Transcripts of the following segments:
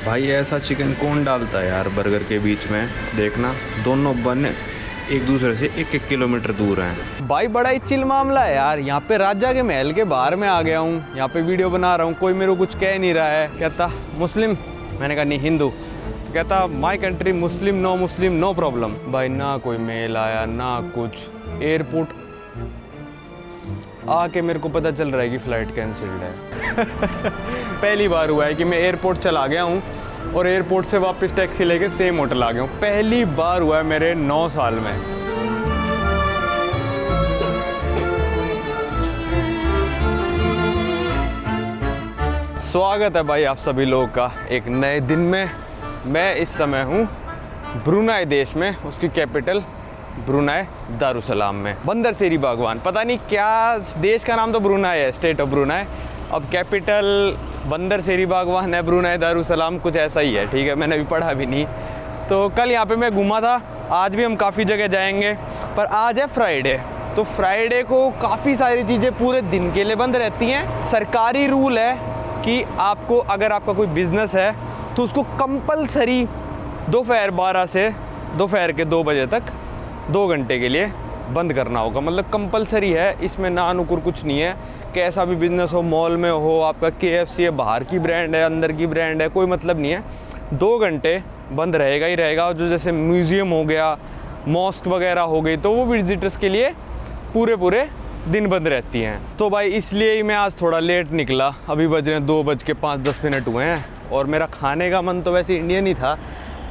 भाई ऐसा चिकन कौन डालता है यार बर्गर के बीच में। देखना दोनों बन एक दूसरे से 1-1 किलोमीटर दूर हैं। भाई बड़ा ही चिल मामला है यार। यहाँ पे राजा के महल के बाहर में आ गया हूँ। यहाँ पे वीडियो बना रहा हूँ, कोई मेरे को कुछ कह नहीं रहा है। कहता मुस्लिम, मैंने कहा नहीं हिंदू। तो कहता my country Muslim no problem. भाई ना कोई मेल आया ना कुछ। एयरपोर्ट आके मेरे को पता चल रहा है कि फ़्लाइट कैंसिल्ड है। पहली बार हुआ है कि मैं एयरपोर्ट चला गया हूँ और एयरपोर्ट से वापस टैक्सी लेके सेम होटल आ गया हूँ। पहली बार हुआ है मेरे 9 साल में। स्वागत है भाई आप सभी लोगों का एक नए दिन में। मैं इस समय हूँ ब्रुनाई देश में, उसकी कैपिटल ब्रुनाई दारुसलाम में, बंदर सेरी बागवान। पता नहीं क्या, देश का नाम तो ब्रुनाई है, स्टेट ऑफ ब्रुनाई। अब कैपिटल बंदर सेरी बागवान है, ब्रुनाई दारुसलाम कुछ ऐसा ही है, ठीक है। मैंने भी पढ़ा भी नहीं। तो कल यहाँ पे मैं घूमा था, आज भी हम काफ़ी जगह जाएंगे, पर आज है फ्राइडे। तो फ्राइडे को काफ़ी सारी चीज़ें पूरे दिन के लिए बंद रहती हैं। सरकारी रूल है कि आपको, अगर आपका कोई बिज़नेस है तो उसको कंपलसरी दोपहर 12 से दोपहर के 2 बजे तक 2 घंटे के लिए बंद करना होगा। मतलब कंपलसरी है, इसमें ना अनुकूल कुछ नहीं है। कैसा भी बिजनेस हो, मॉल में हो, आपका KFC है, बाहर की ब्रांड है, अंदर की ब्रांड है, कोई मतलब नहीं है। 2 घंटे बंद रहेगा ही रहेगा। और जो जैसे म्यूज़ियम हो गया, मॉस्क वगैरह हो गई, तो वो विजिटर्स के लिए पूरे दिन बंद रहती हैं। तो भाई इसलिए ही मैं आज थोड़ा लेट निकला। अभी बज रहे हैं 2:05 हुए हैं और मेरा खाने का मन तो वैसे इंडियन ही था,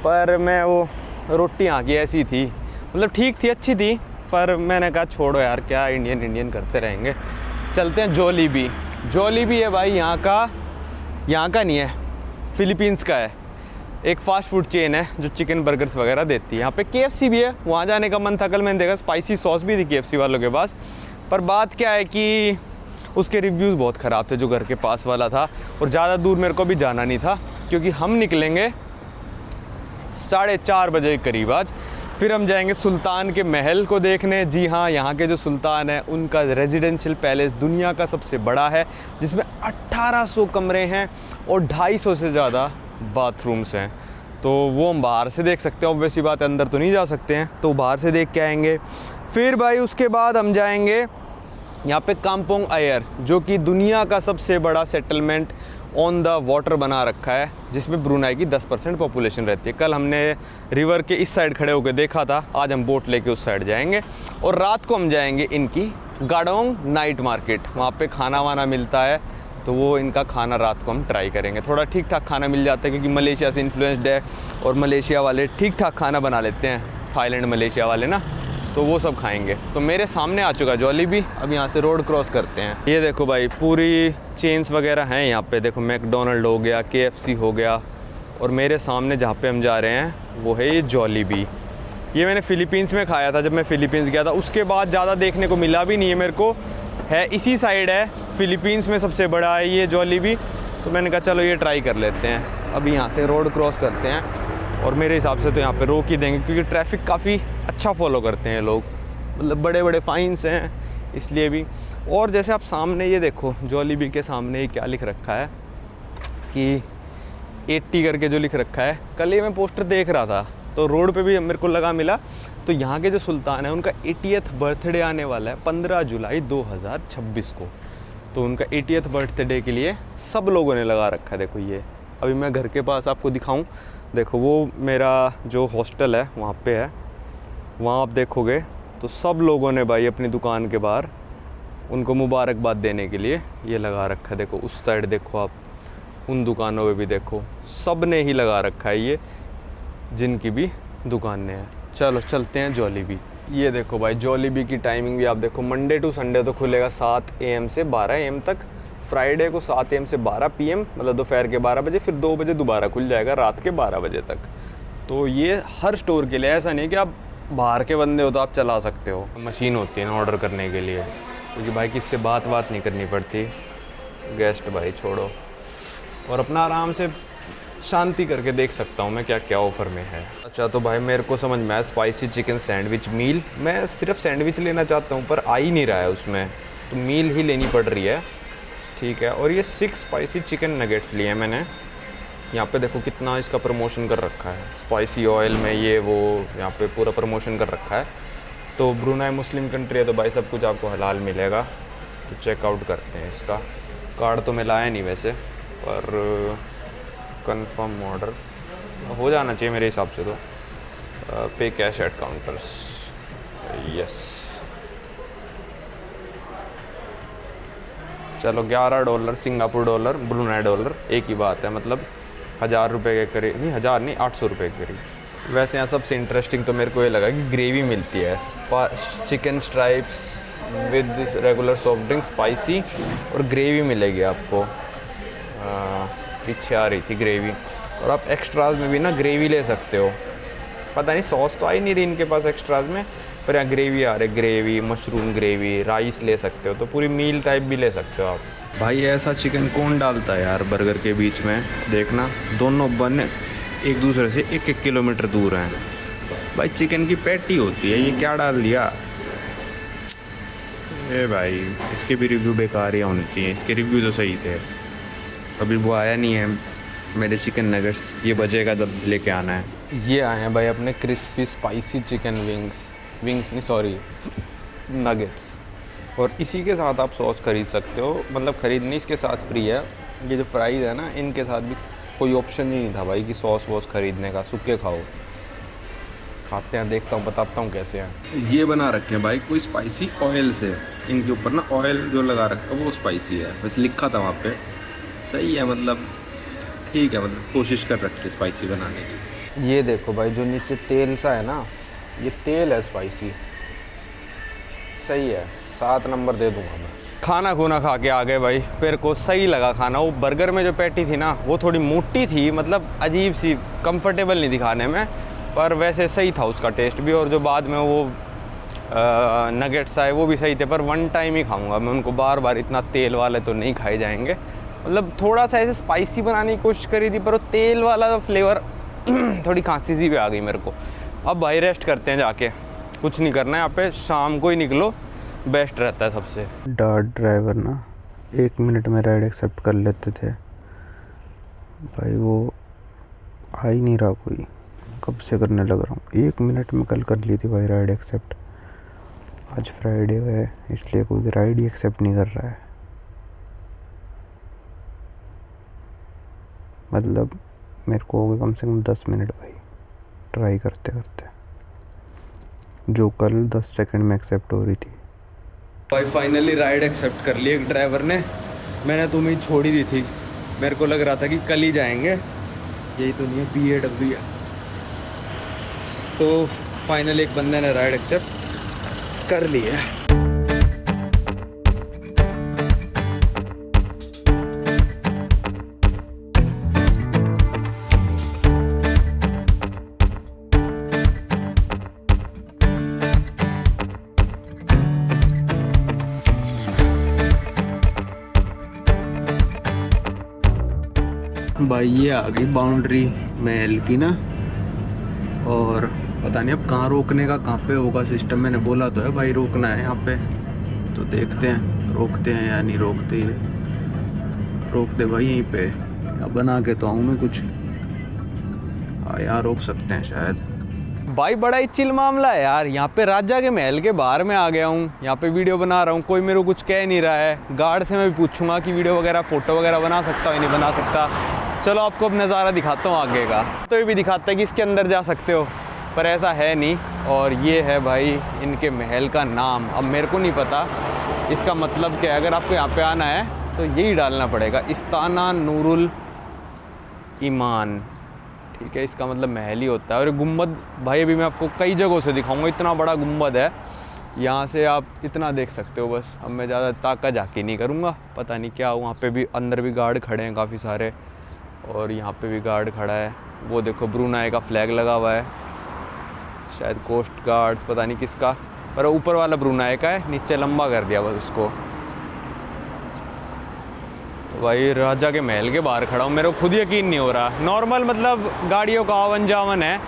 पर मैं वो रोटी यहाँ की ऐसी थी, मतलब ठीक थी, अच्छी थी, पर मैंने कहा छोड़ो यार, क्या इंडियन करते रहेंगे। चलते हैं जोलीबी। जोलीबी है भाई यहाँ का नहीं है, फिलीपींस का है। एक फास्ट फूड चेन है जो चिकन बर्गर्स वगैरह देती है। यहाँ पे KFC भी है, वहाँ जाने का मन था। कल मैंने देखा स्पाइसी सॉस भी थी KFC वालों के पास, पर बात क्या है कि उसके रिव्यूज़ बहुत ख़राब थे जो घर के पास वाला था। और ज़्यादा दूर मेरे को भी जाना नहीं था, क्योंकि हम निकलेंगे 4:30 बजे के करीब आज। फिर हम जाएंगे सुल्तान के महल को देखने। जी हाँ, यहाँ के जो सुल्तान है उनका रेजिडेंशियल पैलेस दुनिया का सबसे बड़ा है, जिसमें 1800 कमरे हैं और 250 से ज़्यादा बाथरूम्स हैं। तो वो हम बाहर से देख सकते हैं, ऑब्वियसली बात है, अंदर तो नहीं जा सकते हैं, तो बाहर से देख के आएंगे। फिर भाई उसके बाद हम जाएंगे यहाँ पे काम्पोंग आयर, जो कि दुनिया का सबसे बड़ा सेटलमेंट ऑन द वाटर बना रखा है, जिसमें ब्रुनाई की 10% पॉपुलेशन रहती है। कल हमने रिवर के इस साइड खड़े होकर देखा था, आज हम बोट लेके उस साइड जाएंगे। और रात को हम जाएंगे इनकी गाडोंग नाइट मार्केट, वहाँ पे खाना वाना मिलता है, तो वो इनका खाना रात को हम ट्राई करेंगे। थोड़ा ठीक ठाक खाना मिल जाता है, क्योंकि मलेशिया से इन्फ्लुएंस्ड है और मलेशिया वाले ठीक ठाक खाना बना लेते हैं, थाईलैंड मलेशिया वाले ना, तो वो सब खाएंगे। तो मेरे सामने आ चुका जोलीबी, अब यहाँ से रोड क्रॉस करते हैं। ये देखो भाई पूरी चेन्स वगैरह हैं यहाँ पे। देखो मैकडोनल्ड हो गया, KFC हो गया, और मेरे सामने जहाँ पे हम जा रहे हैं वो है ये जोलीबी। ये मैंने फ़िलीपींस में खाया था जब मैं फ़िलीपींस गया था, उसके बाद ज़्यादा देखने को मिला भी नहीं है मेरे को। है इसी साइड है, फ़िलीपींस में सबसे बड़ा है ये जोलीबी। तो मैंने कहा चलो ये ट्राई कर लेते हैं। अभी यहाँ से रोड क्रॉस करते हैं, और मेरे हिसाब से तो यहाँ पे रोक ही देंगे, क्योंकि ट्रैफिक काफ़ी अच्छा फॉलो करते हैं लोग, मतलब बड़े फाइन्स हैं इसलिए भी। और जैसे आप सामने ये देखो, जोलीबी के सामने ये क्या लिख रखा है कि 80 करके जो लिख रखा है। कल ये मैं पोस्टर देख रहा था तो रोड पे भी मेरे को मिला। तो यहाँ के जो सुल्तान है उनका 80th बर्थडे आने वाला है 15 जुलाई 2026 को। तो उनका 80th बर्थडे के लिए सब लोगों ने लगा रखा है। देखो ये अभी मैं घर के पास आपको दिखाऊं, देखो वो मेरा जो हॉस्टल है वहाँ पे है, वहाँ आप देखोगे तो सब लोगों ने भाई अपनी दुकान के बाहर उनको मुबारकबाद देने के लिए ये लगा रखा है। देखो उस साइड देखो आप, उन दुकानों पे भी देखो, सब ने ही लगा रखा है ये, जिनकी भी दुकानें हैं। चलो चलते हैं जोलीबी। ये देखो भाई जोलीबी की टाइमिंग भी आप देखो, मंडे टू संडे तो खुलेगा 7 AM से 12 AM तक, फ्राइडे को 7 AM से 12 PM, मतलब दोपहर के 12 बजे, फिर 2 बजे दोबारा खुल जाएगा रात के 12 बजे तक। तो ये हर स्टोर के लिए, ऐसा नहीं कि आप बाहर के बंदे हो तो आप चला सकते हो। मशीन होती है ना ऑर्डर करने के लिए, क्योंकि भाई किससे बात नहीं करनी पड़ती, गेस्ट भाई छोड़ो, और अपना आराम से शांति करके देख सकता हूँ मैं क्या क्या ऑफ़र में है। अच्छा तो भाई मेरे को समझ में आया, स्पाइसी चिकन सैंडविच मील। मैं सिर्फ सैंडविच लेना चाहता हूँ पर आ ही नहीं रहा है उसमें, तो मील ही लेनी पड़ रही है, ठीक है। और ये 6 स्पाइसी चिकन नगेट्स लिए हैं मैंने, यहाँ पे देखो कितना इसका प्रमोशन कर रखा है, स्पाइसी ऑयल में ये वो यहाँ पे पूरा प्रमोशन कर रखा है। तो ब्रुनाई मुस्लिम कंट्री है तो भाई सब कुछ आपको हलाल मिलेगा। तो चेकआउट करते हैं इसका। कार्ड तो मिला है नहीं वैसे, पर कंफर्म ऑर्डर हो जाना चाहिए मेरे हिसाब से। तो पे कैश एट काउंटर्स, यस। चलो $11 सिंगापुर डॉलर, ब्रुनाई डॉलर एक ही बात है, मतलब 1000 रुपये के करीब, नहीं 1000 नहीं 800 रुपये के करीब। वैसे यहाँ सबसे इंटरेस्टिंग तो मेरे को ये लगा कि ग्रेवी मिलती है, chicken stripes with this regular soft drink spicy, और ग्रेवी मिलेगी आपको। पीछे आ रही थी ग्रेवी, और आप एक्स्ट्राज में भी ना ग्रेवी ले सकते हो। पता नहीं सॉस तो आई नहीं रही इनके पास एक्स्ट्राज में, पर यहाँ ग्रेवी आ रही, ग्रेवी, मशरूम ग्रेवी, राइस ले सकते हो, तो पूरी मील टाइप भी ले सकते हो आप। भाई ऐसा चिकन कौन डालता है यार बर्गर के बीच में? देखना दोनों बन एक दूसरे से 1-1 किलोमीटर दूर हैं। भाई चिकन की पैटी होती है, ये क्या डाल दिया? ए भाई इसके भी रिव्यू बेकार ही होने चाहिए, इसके रिव्यू तो सही थे। अभी वो आया नहीं है मेरे चिकन नगेट्स, ये बचेगा तब लेके आना है। ये आए हैं भाई अपने क्रिस्पी स्पाइसी चिकन विंग्स नहीं सॉरी नगेट्स, और इसी के साथ आप सॉस खरीद सकते हो, मतलब खरीद नहीं, इसके साथ फ्री है। ये जो फ्राइज़ है ना, इनके साथ भी कोई ऑप्शन ही नहीं था भाई कि सॉस वॉस खरीदने का, सूखे खाओ। खाते हैं, देखता हूँ, बताता हूँ कैसे हैं। ये बना रखे हैं भाई कोई स्पाइसी ऑयल से, इनके ऊपर ना ऑयल जो लगा रखा है वो स्पाइसी है, बस लिखा था वहाँ पे। सही है, मतलब ठीक है, मतलब कोशिश कर रखी है स्पाइसी बनाने की। ये देखो भाई जो नीचे तेल सा है ना, ये तेल है स्पाइसी, सही है, 7 नंबर दे दूंगा मैं। खाना खूना खा के आ गए भाई, मेरे को सही लगा खाना। वो बर्गर में जो पैटी थी ना, वो थोड़ी मोटी थी, मतलब अजीब सी, कंफर्टेबल नहीं थी खाने में, पर वैसे सही था उसका टेस्ट भी। और जो बाद में वो नगेट्स आए वो भी सही थे, पर वन टाइम ही खाऊंगा मैं उनको, बार बार इतना तेल वाले तो नहीं खाए जाएंगे। मतलब थोड़ा सा ऐसे स्पाइसी बनाने की कोशिश करी थी, पर वो तेल वाला फ्लेवर थोड़ी खांसी सी भी आ गई मेरे को। अब भाई रेस्ट करते हैं जाके, कुछ नहीं करना है यहाँ पे, शाम को ही निकलो, बेस्ट रहता है सबसे। डार्ट ड्राइवर ना 1 मिनट में राइड एक्सेप्ट कर लेते थे भाई, वो आ ही नहीं रहा कोई, कब से करने लग रहा हूँ। 1 मिनट में कल कर ली थी भाई राइड एक्सेप्ट। आज फ्राइडे है इसलिए कोई राइड ही एक्सेप्ट नहीं कर रहा है। मतलब मेरे को हो गए कम से कम 10 मिनट भाई ट्राई करते करते, जो कल 10 सेकंड में एक्सेप्ट हो रही थी। भाई फाइनली राइड एक्सेप्ट कर ली एक ड्राइवर ने, मैंने तो उम्मीद छोड़ ही दी थी, मेरे को लग रहा था कि कल ही जाएंगे, यही तो नहीं है, BAW है। तो फाइनली एक बंदे ने राइड एक्सेप्ट कर ली है। भाई ये आ गई बाउंड्री महल की ना, और पता नहीं अब कहाँ रोकने का, कहाँ पे होगा सिस्टम। मैंने बोला तो है भाई रोकना है यहाँ पे, तो देखते हैं रोकते हैं या नहीं रोकते। रोक दे भाई यहीं पे, या बना के तो आऊँ मैं कुछ। हाँ यहाँ रोक सकते हैं शायद। भाई बड़ा ही चिल मामला है यार, यहाँ पे राजा के महल के बाहर में आ गया हूँ, यहाँ पे वीडियो बना रहा हूँ, कोई मेरे को कुछ कह नहीं रहा है। गार्ड से मैं भी पूछूंगा कि वीडियो वगैरह फ़ोटो वगैरह बना सकता हूँ या नहीं बना सकता। चलो आपको अब नज़ारा दिखाता हूँ आगे का। तो ये भी दिखाता है कि इसके अंदर जा सकते हो, पर ऐसा है नहीं। और ये है भाई इनके महल का नाम, अब मेरे को नहीं पता इसका मतलब क्या है। अगर आपको यहाँ पे आना है तो यही डालना पड़ेगा, इस्ताना नूरुल ईमान, ठीक है, इसका मतलब महल ही होता है। और गुम्बद भाई अभी मैं आपको कई जगहों से दिखाऊंगा, इतना बड़ा गुम्बद है, यहाँ से आप इतना देख सकते हो बस। अब मैं ज़्यादा ताका झाकी नहीं करूँगा, पता नहीं क्या। वहाँ पे भी अंदर भी गार्ड खड़े हैं काफ़ी सारे, और यहाँ पे भी गार्ड खड़ा है। वो देखो ब्रुनाई का फ्लैग लगा हुआ है, शायद कोस्ट गार्ड्स, पता नहीं किसका, पर ऊपर वाला ब्रुनाई का है, नीचे लंबा कर दिया बस उसको। तो भाई राजा के महल के बाहर खड़ा हूँ, मेरे को खुद यकीन नहीं हो रहा। नॉर्मल मतलब गाड़ियों का आवन जावन है,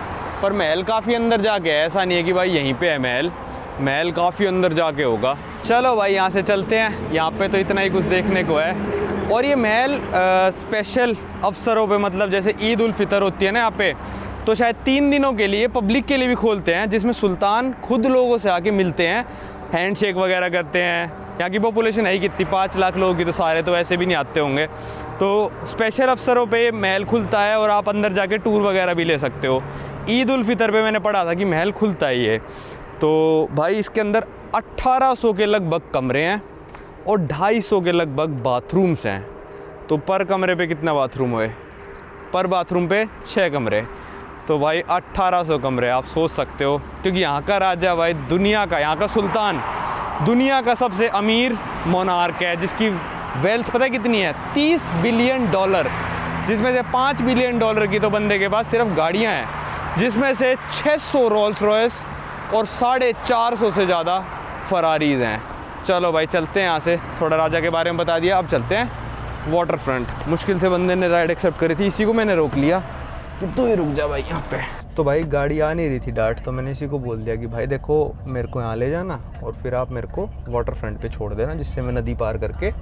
पर महल काफ़ी अंदर जाके है, ऐसा नहीं है कि भाई यहीं पे है महल, काफ़ी अंदर जाके होगा। चलो भाई यहाँ से चलते हैं, यहाँ पे तो इतना ही कुछ देखने को है। और ये महल स्पेशल अवसरों पे, मतलब जैसे ईद उल फितर होती है ना यहाँ पे, तो शायद 3 दिनों के लिए पब्लिक के लिए भी खोलते हैं, जिसमें सुल्तान खुद लोगों से आके मिलते हैं, हैंडशेक वगैरह करते हैं। यहाँ की पॉपुलेशन है ही कितनी, 5 लाख लोगों की, तो सारे तो वैसे भी नहीं आते होंगे। तो स्पेशल अवसरों पे महल खुलता है और आप अंदर जाके टूर वगैरह भी ले सकते हो। ईद उल फितर पे मैंने पढ़ा था कि महल खुलता ही है। तो भाई इसके अंदर 1800 के लगभग कमरे हैं और 250 के लगभग बाथरूम्स हैं। तो पर कमरे पे कितना बाथरूम हुए? पर बाथरूम पे 6 कमरे। तो भाई 1800 कमरे, आप सोच सकते हो। क्योंकि यहाँ का राजा भाई दुनिया का, यहाँ का सुल्तान दुनिया का सबसे अमीर मोनार्क है, जिसकी वेल्थ पता है कितनी है? $30 बिलियन, जिसमें से $5 बिलियन की तो बंदे के पास सिर्फ गाड़ियाँ हैं, जिसमें से 600 रोल्स रॉयस और 450 से ज़्यादा फरारीज़ हैं। चलो भाई चलते हैं यहाँ से, थोड़ा राजा के बारे में बता दिया, अब चलते हैं वाटर फ्रंट। मुश्किल से बंदे ने राइड एक्सेप्ट करी थी, इसी को मैंने रोक लिया कि तू ही रुक जा भाई यहाँ पे। तो भाई गाड़ी आ नहीं रही थी डाट, तो मैंने इसी को बोल दिया कि भाई देखो मेरे को यहाँ ले जाना और फिर आप मेरे को वाटर फ्रंट पे छोड़ देना, जिससे मैं नदी पार करके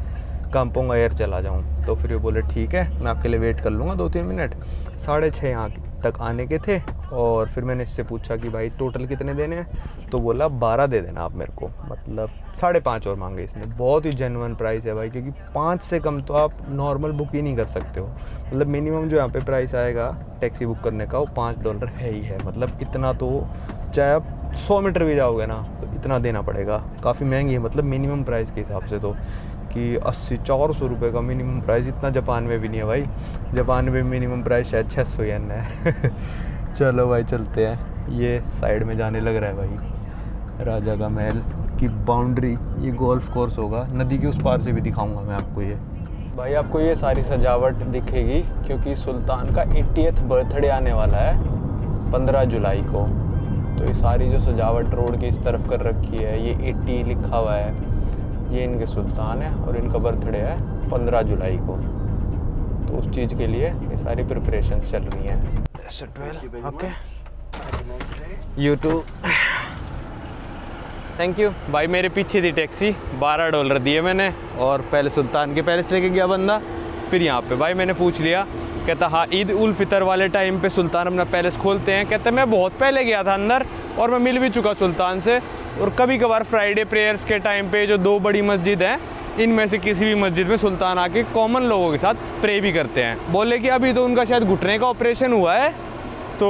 काम्पोंग आयर चला जाऊँ। तो फिर ये बोले ठीक है, मैं आपके लिए वेट कर लूँगा 2-3 मिनट। 6:30 यहाँ तक आने के थे और फिर मैंने इससे पूछा कि भाई टोटल कितने देने हैं, तो बोला 12 दे देना आप मेरे को, मतलब 5.5 और मांगे इसने। बहुत ही जेन्युइन प्राइस है भाई, क्योंकि 5 से कम तो आप नॉर्मल बुक ही नहीं कर सकते हो। मतलब मिनिमम जो यहाँ पे प्राइस आएगा टैक्सी बुक करने का वो $5 है ही है। मतलब इतना तो चाहे आप 100 मीटर भी जाओगे ना तो इतना देना पड़ेगा। काफ़ी महंगी है, मतलब मिनिमम प्राइस के हिसाब से तो, कि 80-400 रुपये का मिनिमम प्राइस। इतना जापान में भी नहीं है भाई, जापान में मिनिमम प्राइस शायद 600 येन है। चलो भाई चलते हैं। ये साइड में जाने लग रहा है भाई राजा का महल की बाउंड्री। ये गोल्फ कोर्स होगा, नदी के उस पार से भी दिखाऊंगा मैं आपको। ये भाई आपको ये सारी सजावट दिखेगी क्योंकि सुल्तान का 80th बर्थडे आने वाला है 15 जुलाई को। तो ये सारी जो सजावट रोड के इस तरफ कर रखी है, ये 80 लिखा हुआ है, ये इनके सुल्तान है और इनका बर्थडे है 15 जुलाई को। तो उस चीज़ के लिए ये सारी प्रिपरेशंस चल रही हैं। Okay, you too, thank you. भाई मेरे पीछे थी टैक्सी, $12 दिए मैंने और पहले सुल्तान के पैलेस लेके गया बंदा, फिर यहाँ पे भाई मैंने पूछ लिया, कहता हाँ ईद उल फितर वाले टाइम पे सुल्तान अपना पैलेस खोलते हैं। कहते मैं बहुत पहले गया था अंदर और मैं मिल भी चुका सुल्तान से, और कभी कभार फ्राइडे प्रेयर्स के टाइम पे जो 2 बड़ी मस्जिद हैं इनमें से किसी भी मस्जिद में सुल्तान आके कॉमन लोगों के साथ प्रे भी करते हैं। बोले कि अभी तो उनका शायद घुटने का ऑपरेशन हुआ है, तो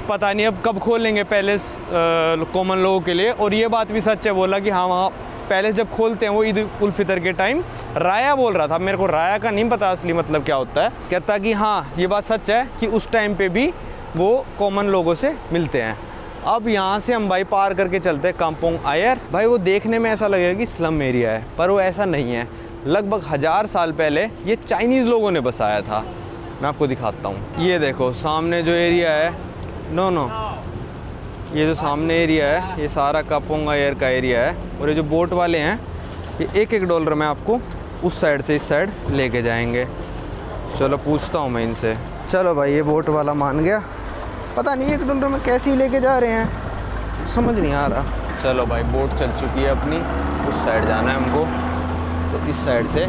पता नहीं अब कब खोलेंगे पैलेस कॉमन लोगों के लिए। और ये बात भी सच है, बोला कि हाँ वहाँ पैलेस जब खोलते हैं वो ईद उल फितर के टाइम, राया बोल रहा था, मेरे को राया का नहीं पता असली मतलब क्या होता है। कहता कि हाँ ये बात सच है कि उस टाइम पे भी वो कॉमन लोगों से मिलते हैं। अब यहाँ से हम भाई पार करके चलते हैं काम्पोंग आयर। भाई वो देखने में ऐसा लगेगा कि स्लम एरिया है, पर वो ऐसा नहीं है। लगभग 1000 साल पहले ये चाइनीज़ लोगों ने बसाया था। मैं आपको दिखाता हूँ, ये देखो सामने जो एरिया है, ये जो सामने एरिया है ये सारा काम्पोंग आयर का एरिया है। और ये जो बोट वाले हैं ये $1 में आपको उस साइड से इस साइड लेके जाएंगे। चलो पूछता हूँ मैं इनसे। चलो भाई ये बोट वाला मान गया, पता नहीं $1 में कैसे ही लेके जा रहे हैं, समझ नहीं आ रहा। चलो भाई बोट चल चुकी है अपनी, उस साइड जाना है हमको, तो इस साइड से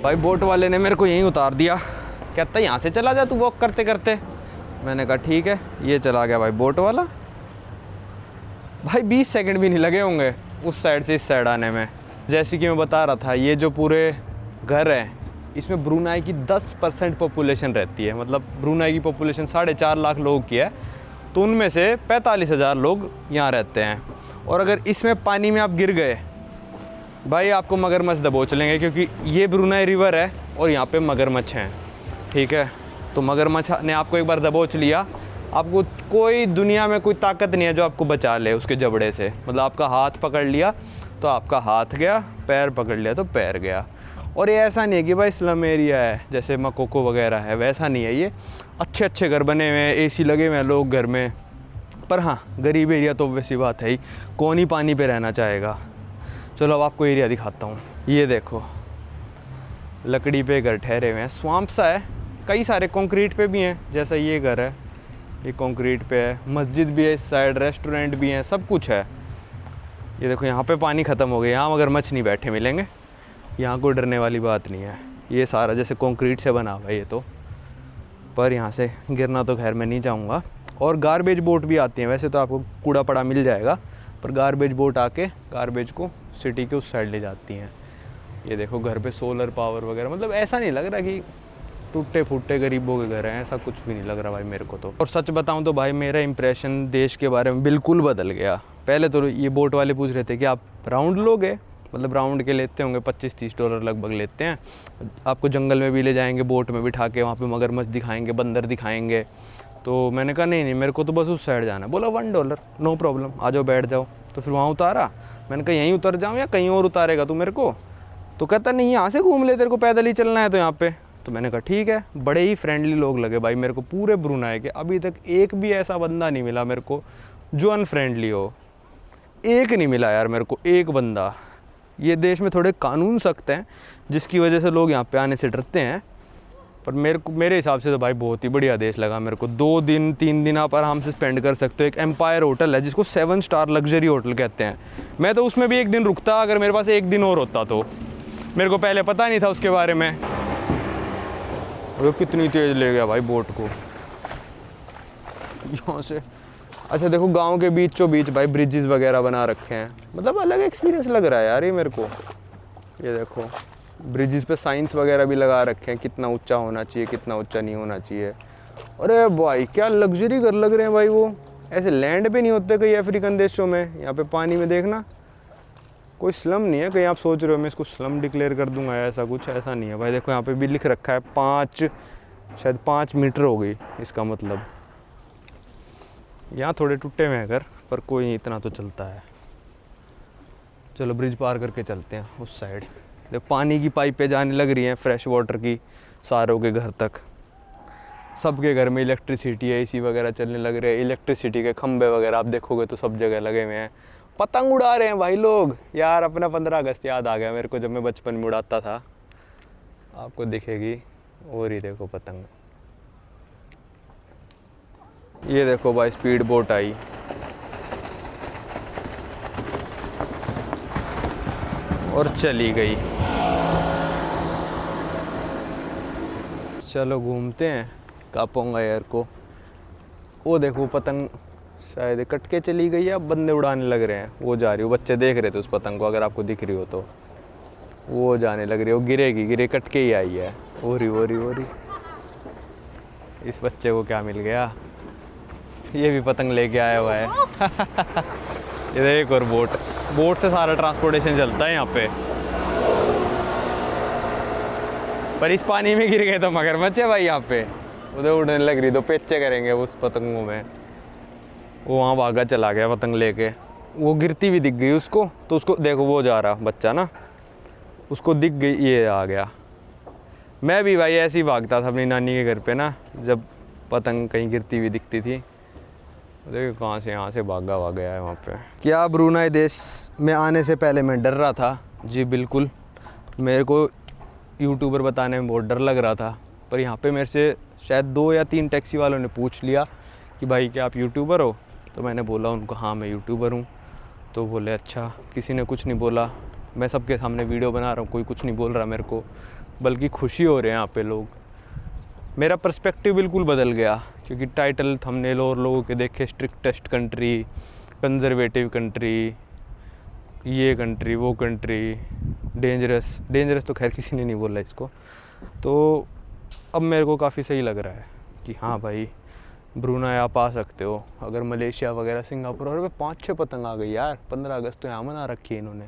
भाई बोट वाले ने मेरे को यहीं उतार दिया, कहता यहाँ से चला जा तू वॉक करते करते। मैंने कहा ठीक है, ये चला गया भाई बोट वाला। भाई 20 सेकंड भी नहीं लगे होंगे उस साइड से इस साइड आने में। जैसे कि मैं बता रहा था, ये जो पूरे घर है इसमें ब्रुनाई की 10% पॉपुलेशन रहती है। मतलब ब्रुनाई की पॉपुलेशन 4.5 लाख लोगों की है, तो उनमें से 45,000 लोग यहाँ रहते हैं। और अगर इसमें पानी में आप गिर गए भाई आपको मगरमच्छ दबोच लेंगे, क्योंकि ये ब्रुनाई रिवर है और यहाँ पे मगरमच्छ हैं। ठीक है, तो मगरमच्छ ने आपको एक बार दबोच लिया, आपको कोई दुनिया में कोई ताकत नहीं है जो आपको बचा ले उसके जबड़े से। मतलब आपका हाथ पकड़ लिया तो आपका हाथ गया, पैर पकड़ लिया तो पैर गया। और ये ऐसा नहीं है कि भाई स्लम एरिया है जैसे मकोको वगैरह है, वैसा नहीं है। ये अच्छे अच्छे घर बने हुए हैं, एसी लगे हुए हैं लोग घर में। पर हाँ, गरीब एरिया तो वैसी बात है ही, कौन ही पानी पे रहना चाहेगा। चलो अब आपको एरिया दिखाता हूँ। ये देखो लकड़ी पे घर ठहरे हुए हैं, स्वाम्प सा है। कई सारे कंक्रीट पे भी हैं, जैसा ये घर है ये कंक्रीट पे है। मस्जिद भी है इस साइड, रेस्टोरेंट भी हैं, सब कुछ है। ये देखो यहाँ पे पानी ख़त्म हो गया, यहाँ मगरमच्छ नहीं बैठे मिलेंगे, यहाँ कोई डरने वाली बात नहीं है। ये सारा जैसे कंक्रीट से बना हुआ है ये तो, पर यहाँ से गिरना तो खैर मैं नहीं चाहूँगा। और गारबेज बोट भी आती हैं, वैसे तो आपको कूड़ा पड़ा मिल जाएगा, पर गारबेज बोट आके गारबेज को सिटी के उस साइड ले जाती हैं। ये देखो घर पे सोलर पावर वगैरह, मतलब ऐसा नहीं लग रहा कि टूटे फूटे गरीबों के घर हैं, ऐसा कुछ भी नहीं लग रहा भाई मेरे को तो। और सच बताऊं तो भाई मेरा इंप्रेशन देश के बारे में बिल्कुल बदल गया। पहले तो ये बोट वाले पूछ रहे थे कि आप राउंड लोगे, मतलब राउंड के लेते होंगे $25-30 लगभग लेते हैं। आपको जंगल में भी ले जाएंगे बोट में बिठा के, वहाँ पे मगरमच्छ दिखाएंगे, बंदर दिखाएंगे। तो मैंने कहा नहीं मेरे को तो बस उस साइड जाना है। बोला $1, नो प्रॉब्लम, आ जाओ बैठ जाओ। तो फिर वहाँ उतारा। मैंने कहा यहीं उतर जाऊँ या कहीं और उतारेगा तू मेरे को? तो कहता नहीं यहाँ से घूम ले, तेरे को पैदल ही चलना है तो यहाँ पे। तो मैंने कहा ठीक है। बड़े ही फ्रेंडली लोग लगे भाई मेरे को पूरे ब्रुनाई के। अभी तक एक भी ऐसा बंदा नहीं मिला मेरे को जो अनफ्रेंडली हो, एक नहीं मिला यार मेरे को, एक बंदा। ये देश में थोड़े कानून सख्त हैं जिसकी वजह से लोग यहाँ पे आने से डरते हैं, पर मेरे हिसाब से तो भाई बहुत ही बढ़िया देश लगा मेरे को। 2 दिन 3 दिन आप आराम से स्पेंड कर सकते हो। एक एम्पायर होटल है जिसको 7 स्टार लग्जरी होटल कहते हैं। मैं तो उसमें भी एक दिन रुकता अगर मेरे पास एक दिन और होता तो। मेरे को पहले पता नहीं था उसके बारे में। वो कितनी तेज़ ले गया भाई बोट को यहाँ से। अच्छा देखो गांव के बीचों बीच भाई ब्रिजेस वगैरह बना रखे हैं, मतलब अलग एक्सपीरियंस लग रहा है यार ये मेरे को। ये देखो ब्रिजेस पे साइंस वगैरह भी लगा रखे हैं, कितना ऊंचा होना चाहिए, कितना ऊंचा नहीं होना चाहिए। अरे भाई क्या लग्जरी घर लग रहे हैं भाई, वो ऐसे लैंड पे नहीं होते कई अफ्रीकन देशों में। यहाँ पे पानी में देखना कोई स्लम नहीं है। कहीं आप सोच रहे हो मैं इसको स्लम डिक्लेयर कर दूंगा, ऐसा कुछ ऐसा नहीं है भाई। देखो यहाँ पे भी लिख रखा है 5 मीटर हो गई इसका मतलब। यहाँ थोड़े टूटे हुए हैं घर, पर कोई नहीं, इतना तो चलता है। चलो ब्रिज पार करके चलते हैं उस साइड। देखो पानी की पाइपें जाने लग रही हैं, फ्रेश वाटर की, सारों के घर तक। सबके घर में इलेक्ट्रिसिटी है, एसी वगैरह चलने लग रहे हैं। इलेक्ट्रिसिटी के खंबे वगैरह आप देखोगे तो सब जगह लगे हुए हैं। पतंग उड़ा रहे हैं भाई लोग। यार अपना 15 अगस्त याद आ गया मेरे को, जब मैं बचपन में उड़ाता था। आपको दिखेगी और ही देखो पतंग। ये देखो भाई स्पीड बोट आई। और चली गई। चलो घूमते हैं कापोंगा एयर को। वो देखो पतंग शायद कट के चली गई है, अब बंदे उड़ाने लग रहे हैं। वो जा रही हो, बच्चे देख रहे थे उस पतंग को, अगर आपको दिख रही हो तो। वो जाने लग रही है, वो गिरेगी, गिरे कट के ही आई है। हो रही। इस बच्चे को क्या मिल गया, ये भी पतंग लेके आया हुआ है। ये एक और बोट से सारा ट्रांसपोर्टेशन चलता है यहाँ पे। पर इस पानी में गिर गए तो मगरमच्छ है भाई यहाँ पे। उधर उड़ने लग रही तो पेचे करेंगे उस पतंगों में। वो वहाँ भागा चला गया पतंग लेके। वो गिरती भी दिख गई उसको, तो उसको देखो वो जा रहा बच्चा ना, उसको दिख गई, ये आ गया। मैं भी भाई ऐसे ही भागता था अपनी नानी के घर पे ना, जब पतंग कहीं गिरती हुई दिखती थी। देखो कहाँ से यहाँ से भागा है वहाँ पे। क्या ब्रुनाई देश में आने से पहले मैं डर रहा था? जी बिल्कुल, मेरे को यूट्यूबर बताने में बहुत डर लग रहा था। पर यहाँ पे मेरे से शायद 2 या 3 टैक्सी वालों ने पूछ लिया कि भाई क्या आप यूट्यूबर हो? तो मैंने बोला उनको हाँ मैं यूट्यूबर हूँ। तो बोले अच्छा। किसी ने कुछ नहीं बोला। मैं सबके सामने वीडियो बना रहा हूँ, कोई कुछ नहीं बोल रहा मेरे को, बल्कि खुशी हो रहे हैं यहाँ पे लोग। मेरा पर्सपेक्टिव बिल्कुल बदल गया, क्योंकि टाइटल थंबनेल और लोगों के देखे स्ट्रिक्टेस्ट कंट्री, कंजर्वेटिव कंट्री, ये कंट्री वो कंट्री, डेंजरस तो खैर किसी ने नहीं बोला इसको। तो अब मेरे को काफ़ी सही लग रहा है कि हाँ भाई ब्रुनाई आप आ सकते हो। अगर मलेशिया वगैरह सिंगापुर, और 5-6 पतंग आ गई यार। 15 अगस्त तो यहाँ मना रखी है इन्होंने।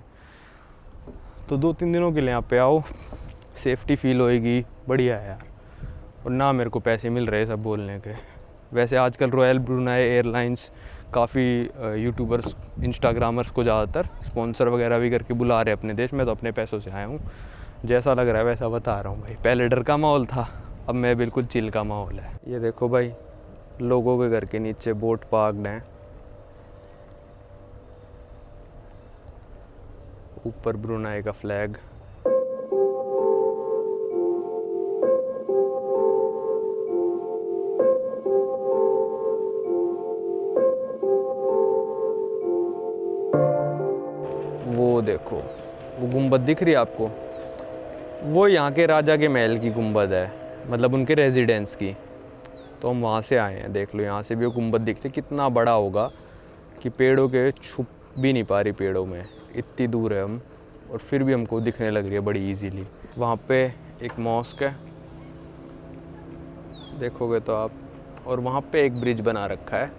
तो 2-3 दिनों के लिए यहाँ पे आओ, सेफ्टी फील होएगी, बढ़िया है यार। और ना मेरे को पैसे मिल रहे सब बोलने के, वैसे आजकल रॉयल ब्रुनाई एयरलाइंस काफ़ी यूट्यूबर्स इंस्टाग्रामर्स को ज़्यादातर स्पॉन्सर वगैरह भी करके बुला रहे अपने देश में, तो अपने पैसों से आया हूँ। जैसा लग रहा है वैसा बता रहा हूँ भाई। पहले डर का माहौल था, अब मैं बिल्कुल चिल का माहौल है। ये देखो भाई, लोगों के घर के नीचे बोट पार्कड हैं, ऊपर ब्रुनाई का फ्लैग। वो देखो, वो गुंबद दिख रही है आपको, वो यहाँ के राजा के महल की गुंबद है, मतलब उनके रेजिडेंस की। तो हम वहाँ से आए हैं, देख लो यहाँ से भी वो गुंबद दिखते, कितना बड़ा होगा कि पेड़ों के छुप भी नहीं पा रही, पेड़ों में इतनी दूर है हम, और फिर भी हमको दिखने लग रही है बड़ी इजीली। वहाँ पे एक मॉस्क है, देखोगे तो आप, और वहाँ पे एक ब्रिज बना रखा है,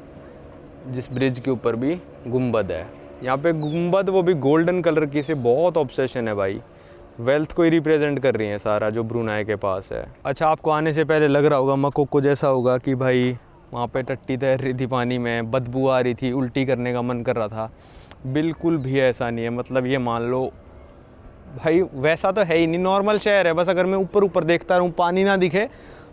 जिस ब्रिज के ऊपर भी गुंबद है। यहाँ पे गुंबद वो भी गोल्डन कलर की, से बहुत ऑब्सेशन है भाई, वेल्थ को ही रिप्रेजेंट कर रही है सारा जो ब्रुनाई के पास है। अच्छा, आपको आने से पहले लग रहा होगा मकोको जैसा होगा कि भाई वहाँ पे टट्टी तैर रही थी पानी में, बदबू आ रही थी, उल्टी करने का मन कर रहा था। बिल्कुल भी ऐसा नहीं है, मतलब ये मान लो भाई वैसा तो है ही नहीं, नॉर्मल शहर है। बस अगर मैं ऊपर ऊपर देखता रहूँ, पानी ना दिखे,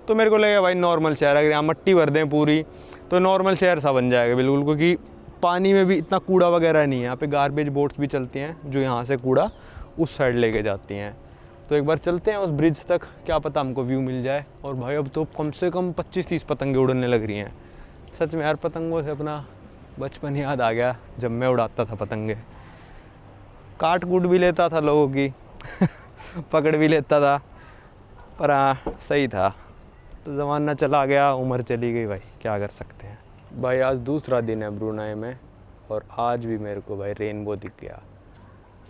तो मेरे को लगेगा भाई नॉर्मल शहर। अगर यहाँ मट्टी भर दें पूरी तो नॉर्मल शहर सा बन जाएगा बिल्कुल, क्योंकि पानी में भी इतना कूड़ा वगैरह नहीं है। यहाँ पे गार्बेज बोट्स भी चलती हैं जो यहाँ से कूड़ा उस साइड लेके जाती हैं। तो एक बार चलते हैं उस ब्रिज तक, क्या पता हमको व्यू मिल जाए। और भाई अब तो कम से कम 25-30 पतंगे उड़ने लग रही हैं। सच में यार, पतंगों से अपना बचपन याद आ गया, जब मैं उड़ाता था पतंगे, काट कूट भी लेता था लोगों की पकड़ भी लेता था, पर हाँ सही था। तो ज़माना चला गया, उम्र चली गई भाई, क्या कर सकते हैं। भाई आज दूसरा दिन है ब्रुनाई में, और आज भी मेरे को भाई रेनबो दिख गया,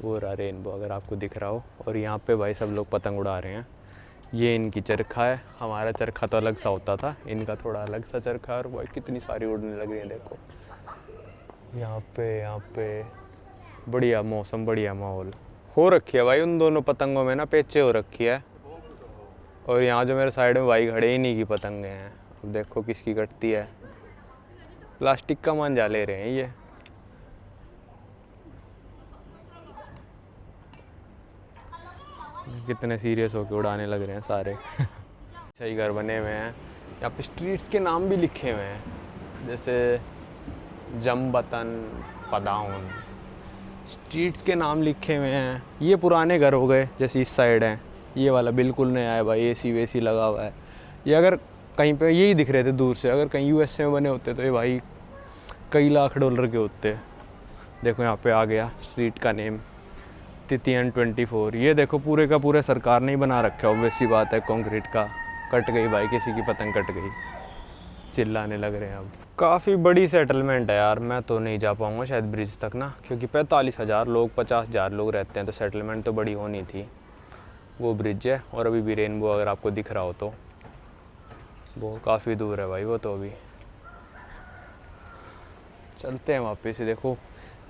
वो रहा रेनबो, अगर आपको दिख रहा हो। और यहाँ पे भाई सब लोग पतंग उड़ा रहे हैं। ये इनकी चरखा है, हमारा चरखा तो अलग सा होता था, इनका थोड़ा अलग सा चरखा है। और भाई कितनी सारी उड़ने लग रही है, देखो यहाँ पे बढ़िया मौसम, बढ़िया माहौल हो रखी है भाई। उन दोनों पतंगों में ना पेचे हो रखी है, और यहाँ जो मेरे साइड में भाई खड़े, इन्हीं की पतंगे हैं। अब देखो किसकी कटती है, प्लास्टिक का मांझा ले रहे हैं ये। कितने सीरियस होके उड़ाने लग रहे हैं सारे सही घर बने हुए हैं। यहाँ पे स्ट्रीट्स के नाम भी लिखे हुए हैं, जैसे जम्बतन, पदाउन, स्ट्रीट्स के नाम लिखे हुए हैं। ये पुराने घर हो गए, जैसे इस साइड हैं, ये वाला बिल्कुल नया है भाई, एसी वेसी लगा हुआ है। ये अगर कहीं पे यही दिख रहे थे दूर से, अगर कहीं यूएसए में बने होते तो ये भाई कई लाख डॉलर के होते। देखो यहाँ पे आ गया स्ट्रीट का नेम, तितियन 24। ये देखो पूरे का पूरा सरकार ने ही बना रखा है, ऑब्वियस सी बात है, कंक्रीट का। कट गई भाई, किसी की पतंग कट गई, चिल्लाने लग रहे हैं अब। काफ़ी बड़ी सेटलमेंट है यार, मैं तो नहीं जा पाऊँगा शायद ब्रिज तक ना, क्योंकि 45,000 लोग, 50,000 लोग रहते हैं, तो सेटलमेंट तो बड़ी होनी थी। वो ब्रिज है, और अभी भी रेनबो अगर आपको दिख रहा हो तो वो काफ़ी दूर है भाई, वो तो अभी चलते हैं वापस से। देखो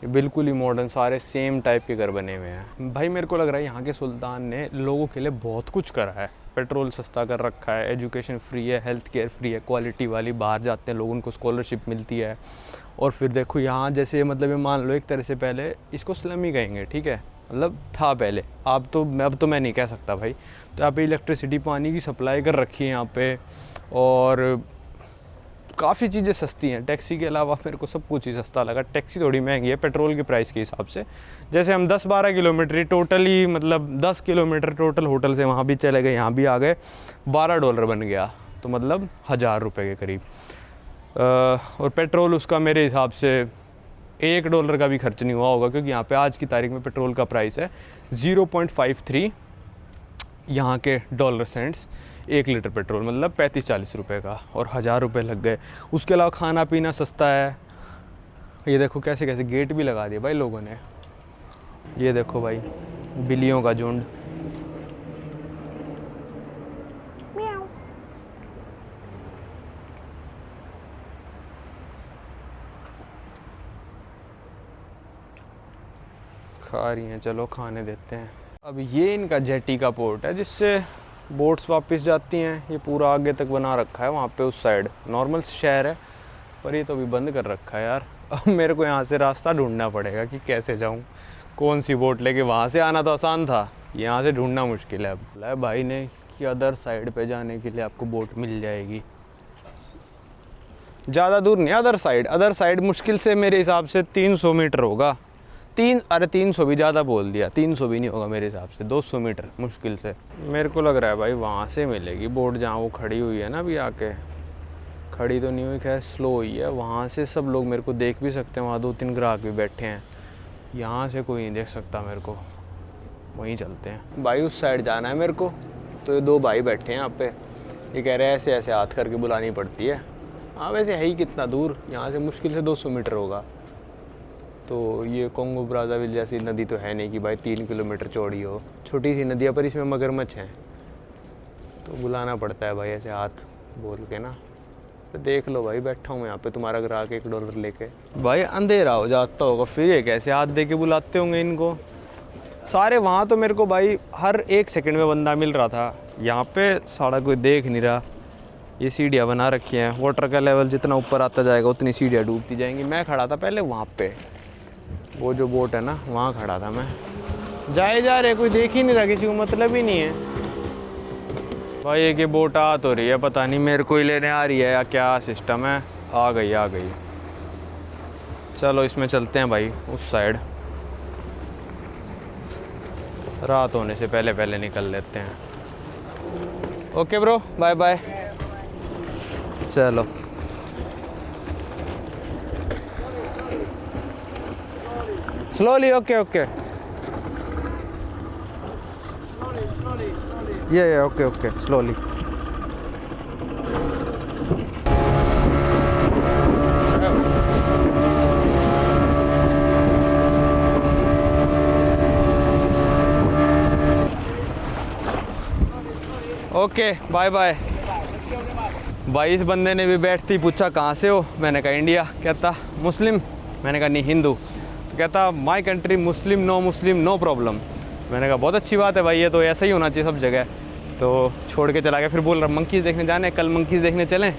ये बिल्कुल ही मॉडर्न, सारे सेम टाइप के घर बने हुए हैं भाई। मेरे को लग रहा है यहाँ के सुल्तान ने लोगों के लिए बहुत कुछ करा है। पेट्रोल सस्ता कर रखा है, एजुकेशन फ्री है, हेल्थ केयर फ्री है, क्वालिटी वाली। बाहर जाते हैं लोग, उनको स्कॉलरशिप मिलती है। और फिर देखो यहाँ जैसे, मतलब ये मान लो एक तरह से पहले इसको स्लम ही कहेंगे, ठीक है, मतलब था पहले, अब तो मैं नहीं कह सकता भाई। तो यहाँ पे इलेक्ट्रिसिटी, पानी की सप्लाई कर रखी है यहाँ पे, और काफ़ी चीज़ें सस्ती हैं। टैक्सी के अलावा मेरे को सब कुछ ही सस्ता लगा। टैक्सी थोड़ी महंगी है पेट्रोल के प्राइस के हिसाब से। जैसे हम 10-12 किलोमीटर ही टोटली, मतलब 10 किलोमीटर टोटल होटल से वहाँ भी चले गए, यहाँ भी आ गए, $12 बन गया, तो मतलब $1,000 के करीब। और पेट्रोल उसका मेरे हिसाब से $1 का भी खर्च नहीं हुआ होगा, क्योंकि यहाँ पे आज की तारीख में पेट्रोल का प्राइस है 0.53 यहाँ के डॉलर सेंट्स 1 लीटर पेट्रोल, मतलब 35-40 रुपये का, और $1,000 लग गए। उसके अलावा खाना पीना सस्ता है। ये देखो कैसे कैसे गेट भी लगा दिए भाई लोगों ने। ये देखो भाई बिल्लियों का झुंड, खा रही हैं, चलो खाने देते हैं। अब ये इनका जेटी का पोर्ट है, जिससे बोट्स वापस जाती हैं। ये पूरा आगे तक बना रखा है वहाँ पे उस साइड, नॉर्मल शहर है पर ये तो अभी बंद कर रखा है यार। अब मेरे को यहाँ से रास्ता ढूंढना पड़ेगा कि कैसे जाऊँ, कौन सी बोट लेके। वहाँ से आना तो आसान था, यहाँ से ढूंढना मुश्किल है। अब बोला भाई ने कि अदर साइड पे जाने के लिए आपको बोट मिल जाएगी। ज़्यादा दूर नहीं, अदर साइड मुश्किल से मेरे हिसाब से 300 मीटर होगा। 300 भी ज़्यादा बोल दिया, 300 भी नहीं होगा मेरे हिसाब से, 200 मीटर मुश्किल से। मेरे को लग रहा है भाई वहाँ से मिलेगी बोट, जहाँ वो खड़ी हुई है ना अभी आके। खड़ी तो नहीं हुई, खैर स्लो हुई है। वहाँ से सब लोग मेरे को देख भी सकते हैं, वहाँ 2-3 ग्राहक भी बैठे हैं। यहाँ से कोई नहीं देख सकता मेरे को, वहीं चलते हैं। भाई उस साइड जाना है मेरे को, तो ये 2 भाई बैठे हैं यहाँ पे। ये कह रहे हैं ऐसे ऐसे हाथ करके बुलानी पड़ती है। हाँ वैसे है ही कितना दूर, यहाँ से मुश्किल से 200 मीटर होगा। तो ये कॉन्गो ब्राज़ाविल जैसी नदी तो है नहीं कि भाई 3 किलोमीटर चौड़ी हो। छोटी सी नदी है पर इसमें मगरमच्छ हैं, तो बुलाना पड़ता है भाई ऐसे हाथ बोल के ना। तो देख लो भाई, बैठा हूँ यहाँ पे, तुम्हारा ग्राहक $1 लेके। भाई अंधेरा हो जाता होगा, फिर ये कैसे हाथ दे के बुलाते होंगे इनको सारे। वहाँ तो मेरे को भाई हर 1 सेकंड में बंदा मिल रहा था, यहाँ पे सारा कोई देख नहीं रहा। ये सीढ़ियाँ बना रखी हैं, वाटर का लेवल जितना ऊपर आता जाएगा उतनी सीढ़ियाँ डूबती जाएंगी। मैं खड़ा था पहले वहाँ पे, वो जो बोट है ना वहाँ खड़ा था मैं। जाए जा रहे, कोई देख ही नहीं रहा, किसी को मतलब ही नहीं है। भाई एक ये बोट आ तो रही है, पता नहीं मेरे को ही लेने आ रही है या क्या सिस्टम है। आ गई। चलो इसमें चलते हैं भाई उस साइड, रात होने से पहले निकल लेते हैं। Okay bro, bye bye. चलो स्लोली, ओके ये okay slowly. Okay bye bye. भाई इस बंदे ने भी बैठते ही पूछा कहाँ से हो, मैंने कहा इंडिया। कहता मुस्लिम, मैंने कहा नहीं हिंदू। तो कहता my country Muslim no problem. मैंने कहा बहुत अच्छी बात है भाई, ये तो ऐसा ही होना चाहिए सब जगह। तो छोड़ के चला गया। फिर बोल रहा मंकीज़ देखने जाने, कल मंकीज़ देखने चलें।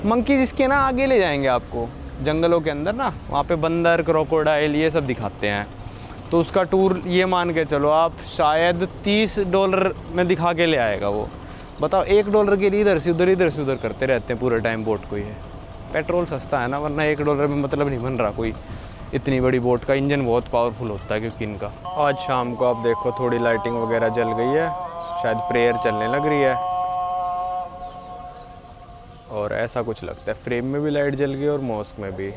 मंकीज़ इसके ना आगे ले जाएंगे आपको जंगलों के अंदर ना, वहाँ पे बंदर, क्रोकोडाइल ये सब दिखाते हैं। तो उसका टूर ये मान के चलो आप शायद $30 में दिखा के ले आएगा वो। बताओ $1 के लिए इधर से उधर करते रहते हैं पूरे टाइम बोट को। ये पेट्रोल सस्ता है ना, वरना $1 में मतलब नहीं बन रहा कोई। इतनी बड़ी बोट का इंजन बहुत पावरफुल होता है क्योंकि इनका। आज शाम को आप देखो थोड़ी लाइटिंग वगैरह जल गई है, शायद प्रेयर चलने लग रही है और ऐसा कुछ लगता है। फ्रेम में भी लाइट जल गई और मॉस्क में भी।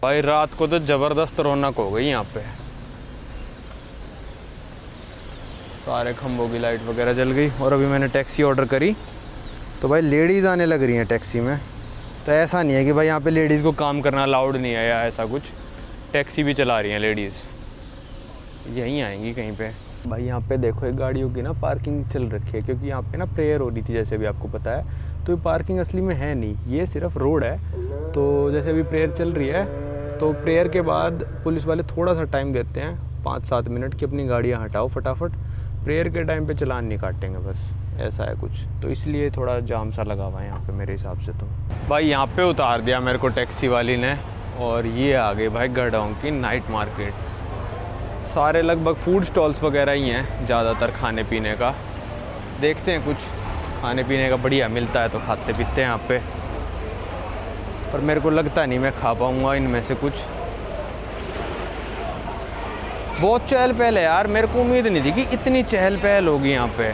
भाई रात को तो ज़बरदस्त रौनक हो गई यहाँ पे, सारे खंभों की लाइट वगैरह जल गई। और अभी मैंने टैक्सी ऑर्डर करी तो भाई लेडीज़ आने लग रही हैं टैक्सी में। तो ऐसा नहीं है कि भाई यहाँ पे लेडीज़ को काम करना अलाउड नहीं है या ऐसा कुछ, टैक्सी भी चला रही हैं लेडीज़, यहीं आएंगी कहीं पे। भाई यहाँ पे देखो एक गाड़ियों की ना पार्किंग चल रखी है, क्योंकि यहाँ पे ना प्रेयर हो रही थी जैसे भी आपको पता है। तो ये पार्किंग असली में है नहीं, ये सिर्फ रोड है। तो जैसे अभी प्रेयर चल रही है तो प्रेयर के बाद पुलिस वाले थोड़ा सा टाइम देते हैं 5-7 मिनट की, अपनी गाड़ियाँ हटाओ फटाफट। प्रेयर के टाइम पे चलान नहीं काटेंगे, बस ऐसा है कुछ। तो इसलिए थोड़ा जाम सा लगा हुआ है यहाँ पे मेरे हिसाब से। तो भाई यहाँ पे उतार दिया मेरे को टैक्सी वाली ने, और ये आ गई भाई गढ़वाल की नाइट मार्केट। सारे लगभग फूड स्टॉल्स वगैरह ही हैं ज़्यादातर खाने पीने का। देखते हैं कुछ खाने पीने का बढ़िया मिलता है तो खाते पीते हैं यहाँ पे, पर मेरे को लगता नहीं मैं खा पाऊँगा इनमें से कुछ। बहुत चहल पहल है यार, मेरे को उम्मीद नहीं थी कि इतनी चहल पहल होगी यहाँ पे।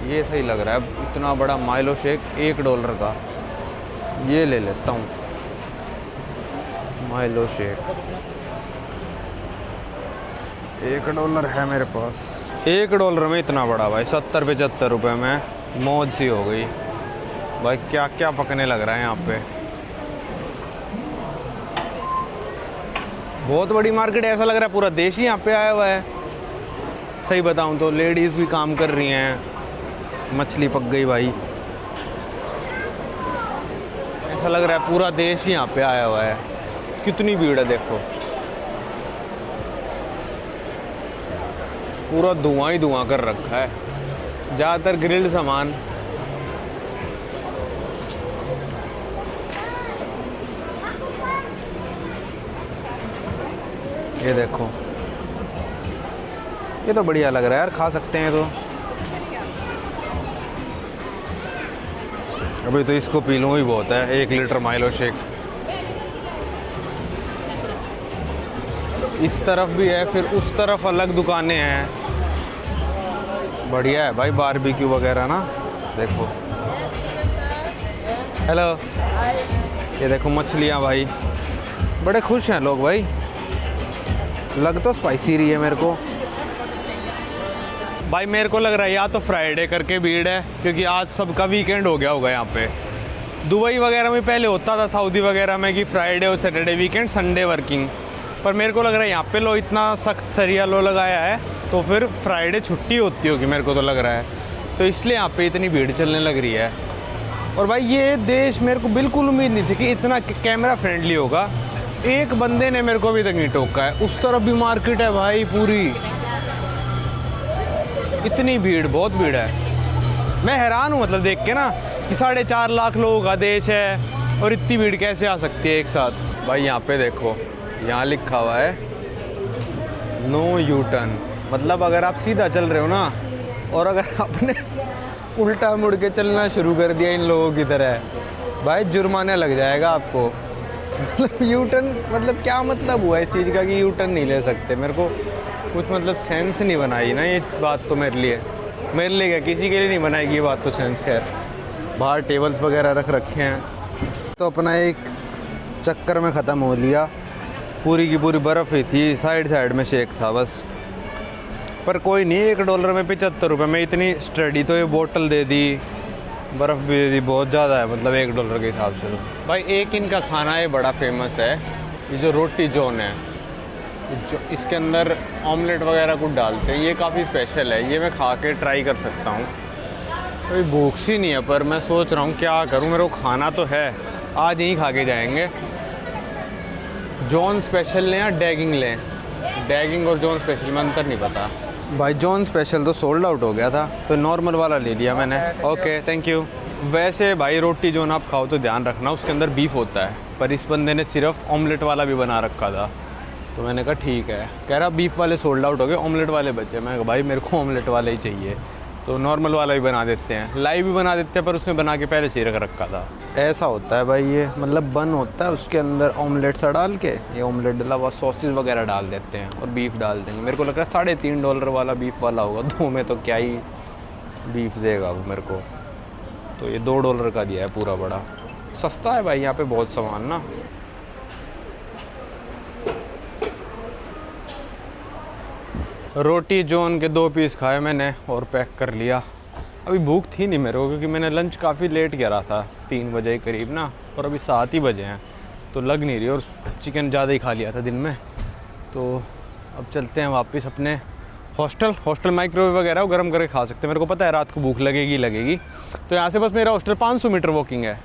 ये सही लग रहा है, इतना बड़ा माइलो शेक $1 का, ये ले लेता हूँ माइलो शेक। $1 है मेरे पास। $1 में इतना बड़ा भाई, 70-75 रुपये में मौज सी हो गई भाई। क्या क्या पकने लग रहा है यहाँ पे, बहुत बड़ी मार्केट है। ऐसा लग रहा है पूरा देश ही यहाँ पे आया हुआ है। सही बताऊँ तो लेडीज़ भी काम कर रही हैं। मछली पक गई भाई, ऐसा ऐसा लग रहा है पूरा देश ही यहाँ पे आया हुआ है। कितनी भीड़ है देखो, पूरा धुआं ही धुआं कर रखा है, ज़्यादातर ग्रिल्ड सामान। ये देखो, ये तो बढ़िया लग रहा है यार, खा सकते हैं तो। अभी तो इसको पी लूँ ही बहुत है, 1 लीटर माइलो शेक। इस तरफ भी है, फिर उस तरफ अलग दुकानें हैं। बढ़िया है भाई बारबेक्यू वगैरह ना। देखो, हेलो, ये देखो मछलियाँ भाई, बड़े खुश हैं लोग भाई। लग तो स्पाइसी रही है मेरे को भाई। मेरे को लग रहा है या तो फ्राइडे करके भीड़ है, क्योंकि आज सबका वीकेंड हो गया होगा यहाँ पे। दुबई वगैरह में पहले होता था, सऊदी वगैरह में, कि फ्राइडे और सैटरडे वीकेंड, संडे वर्किंग। पर मेरे को लग रहा है यहाँ पे लो इतना सख्त सरिया लो लगाया है, तो फिर फ्राइडे छुट्टी होती होगी, मेरे को तो लग रहा है। तो इसलिए यहाँ पे इतनी भीड़ चलने लग रही है। और भाई ये देश मेरे को बिल्कुल उम्मीद नहीं थी कि इतना कैमरा फ्रेंडली होगा। एक बंदे ने मेरे को अभी तक नहीं टोका है। उस तरफ भी मार्केट है भाई पूरी, इतनी भीड़, बहुत भीड़ है। मैं हैरान हूँ मतलब देख के ना कि 4.5 लाख लोगों का देश है और इतनी भीड़ कैसे आ सकती है एक साथ। भाई यहाँ पे देखो, यहाँ लिखा हुआ है नो यू टर्न, मतलब अगर आप सीधा चल रहे हो ना और अगर आपने उल्टा मुड़ के चलना शुरू कर दिया इन लोगों की तरह, भाई जुर्माना लग जाएगा आपको। मतलब यू टर्न मतलब क्या मतलब हुआ इस चीज़ का कि यू टर्न नहीं ले सकते? मेरे को कुछ मतलब सेंस नहीं बनाई ना ये बात तो मेरे लिए क्या, किसी के लिए नहीं बनाएगी ये बात तो सेंस। खैर, बाहर टेबल्स वगैरह रख रखे हैं, तो अपना एक चक्कर में ख़त्म हो लिया। पूरी की पूरी बर्फ़ ही थी, साइड में शेक था बस। पर कोई नहीं, $1 में 75 रुपये में इतनी स्टडी, तो ये बोतल दे दी, बर्फ़ भी दे दी, बहुत ज़्यादा है मतलब $1 के हिसाब से। तो भाई एक इनका खाना ये बड़ा फेमस है, ये जो रोटी जॉन है, जो इसके अंदर ऑमलेट वगैरह कुछ डालते हैं, ये काफ़ी स्पेशल है। ये मैं खा के ट्राई कर सकता हूँ। कोई भूख सी नहीं है, पर मैं सोच रहा हूँ क्या करूँ, मेरे को खाना तो है, आज यहीं खा के जाएंगे। जॉन स्पेशल लें या डैगिंग लें? डैगिंग और जॉन स्पेशल में अंतर नहीं पता भाई। जॉन स्पेशल तो सोल्ड आउट हो गया था, तो नॉर्मल वाला ले लिया मैंने। Okay, thank you. वैसे भाई रोटी जॉन आप खाओ तो ध्यान रखना उसके अंदर बीफ होता है, पर इस बंदे ने सिर्फ ऑमलेट वाला भी बना रखा था, तो मैंने कहा ठीक है। कह रहा बीफ वाले सोल्ड आउट हो गए, ऑमलेट वाले बचे। मैं कहा भाई मेरे को ऑमलेट वाला ही चाहिए, तो नॉर्मल वाला भी बना देते हैं, लाइव भी बना देते हैं, पर उसने बना के पहले से रख रखा था। ऐसा होता है भाई, ये मतलब बन होता है, उसके अंदर ऑमलेट सा डाल के, ये ऑमलेट डला हुआ सॉसेज वगैरह डाल देते हैं और बीफ डाल देंगे। मेरे को लग रहा है $3.5 वाला बीफ वाला होगा, 2 में तो क्या ही बीफ देगा वो मेरे को। तो ये $2 का दिया है पूरा बड़ा। सस्ता है भाई यहाँ पे बहुत सामान ना। रोटी जॉन के 2 पीस खाए मैंने और पैक कर लिया। अभी भूख थी नहीं मेरे को, क्योंकि मैंने लंच काफ़ी लेट करा था, 3 बजे करीब ना, और अभी 7 ही बजे हैं, तो लग नहीं रही। और चिकन ज़्यादा ही खा लिया था दिन में। तो अब चलते हैं वापस अपने हॉस्टल माइक्रोवेव वगैरह वो गर्म करके खा सकते हैं। मेरे को पता है रात को भूख लगेगी। तो यहाँ से बस मेरा हॉस्टल 500 मीटर वॉकिंग है।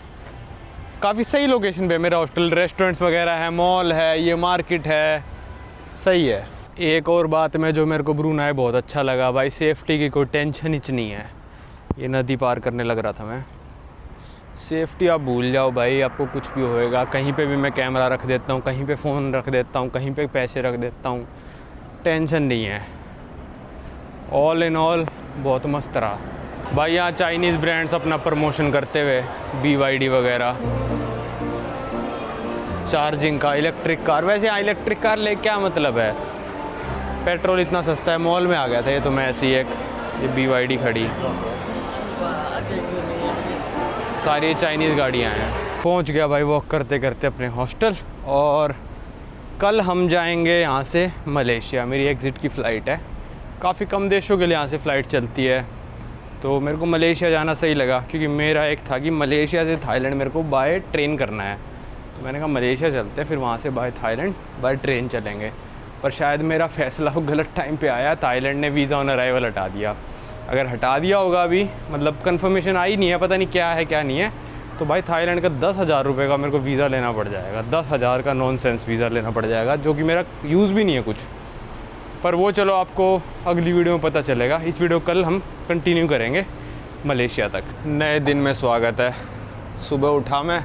काफ़ी सही लोकेशन पे मेरा हॉस्टल, रेस्टोरेंट्स वगैरह है, मॉल है, ये मार्केट है, सही है। एक और बात में जो मेरे को ब्रूनाई बहुत अच्छा लगा भाई, सेफ्टी की कोई टेंशन ही नहीं है। ये नदी पार करने लग रहा था मैं, सेफ्टी आप भूल जाओ भाई, आपको कुछ भी होएगा। कहीं पे भी मैं कैमरा रख देता हूँ, कहीं पे फ़ोन रख देता हूँ, कहीं पे पैसे रख देता हूँ, टेंशन नहीं है। ऑल इन ऑल बहुत मस्त रहा भाई। यहाँ चाइनीज़ ब्रांड्स अपना प्रमोशन करते हुए, BYD वगैरह, चार्जिंग का, इलेक्ट्रिक कार। वैसे यहाँ इलेक्ट्रिक कार ले क्या मतलब है, पेट्रोल इतना सस्ता है। मॉल में आ गया था ये तो मैं ऐसी एक, ये BYD खड़ी, सारी चाइनीज़ गाड़ियाँ हैं। पहुँच गया भाई वॉक करते करते अपने हॉस्टल। और कल हम जाएंगे यहाँ से मलेशिया, मेरी एग्ज़िट की फ़्लाइट है। काफ़ी कम देशों के लिए यहाँ से फ़्लाइट चलती है, तो मेरे को मलेशिया जाना सही लगा, क्योंकि मेरा एक था कि मलेशिया से थाईलैंड मेरे को बाय ट्रेन करना है। तो मैंने कहा मलेशिया चलते हैं, फिर वहाँ से बाय थाईलैंड बाय ट्रेन चलेंगे। पर शायद मेरा फ़ैसला गलत टाइम पे आया, थाईलैंड ने वीज़ा ऑन अराइवल हटा दिया। अगर हटा दिया होगा अभी, मतलब कंफर्मेशन आई नहीं है, पता नहीं क्या है क्या नहीं है, तो भाई थाईलैंड का 10,000 रुपये का मेरे को वीज़ा लेना पड़ जाएगा। 10,000 का नॉनसेंस वीज़ा लेना पड़ जाएगा, जो कि मेरा यूज़ भी नहीं है कुछ। पर वो चलो आपको अगली वीडियो में पता चलेगा। इस वीडियो कल हम कंटिन्यू करेंगे मलेशिया तक। नए दिन में स्वागत है। सुबह उठा मैं,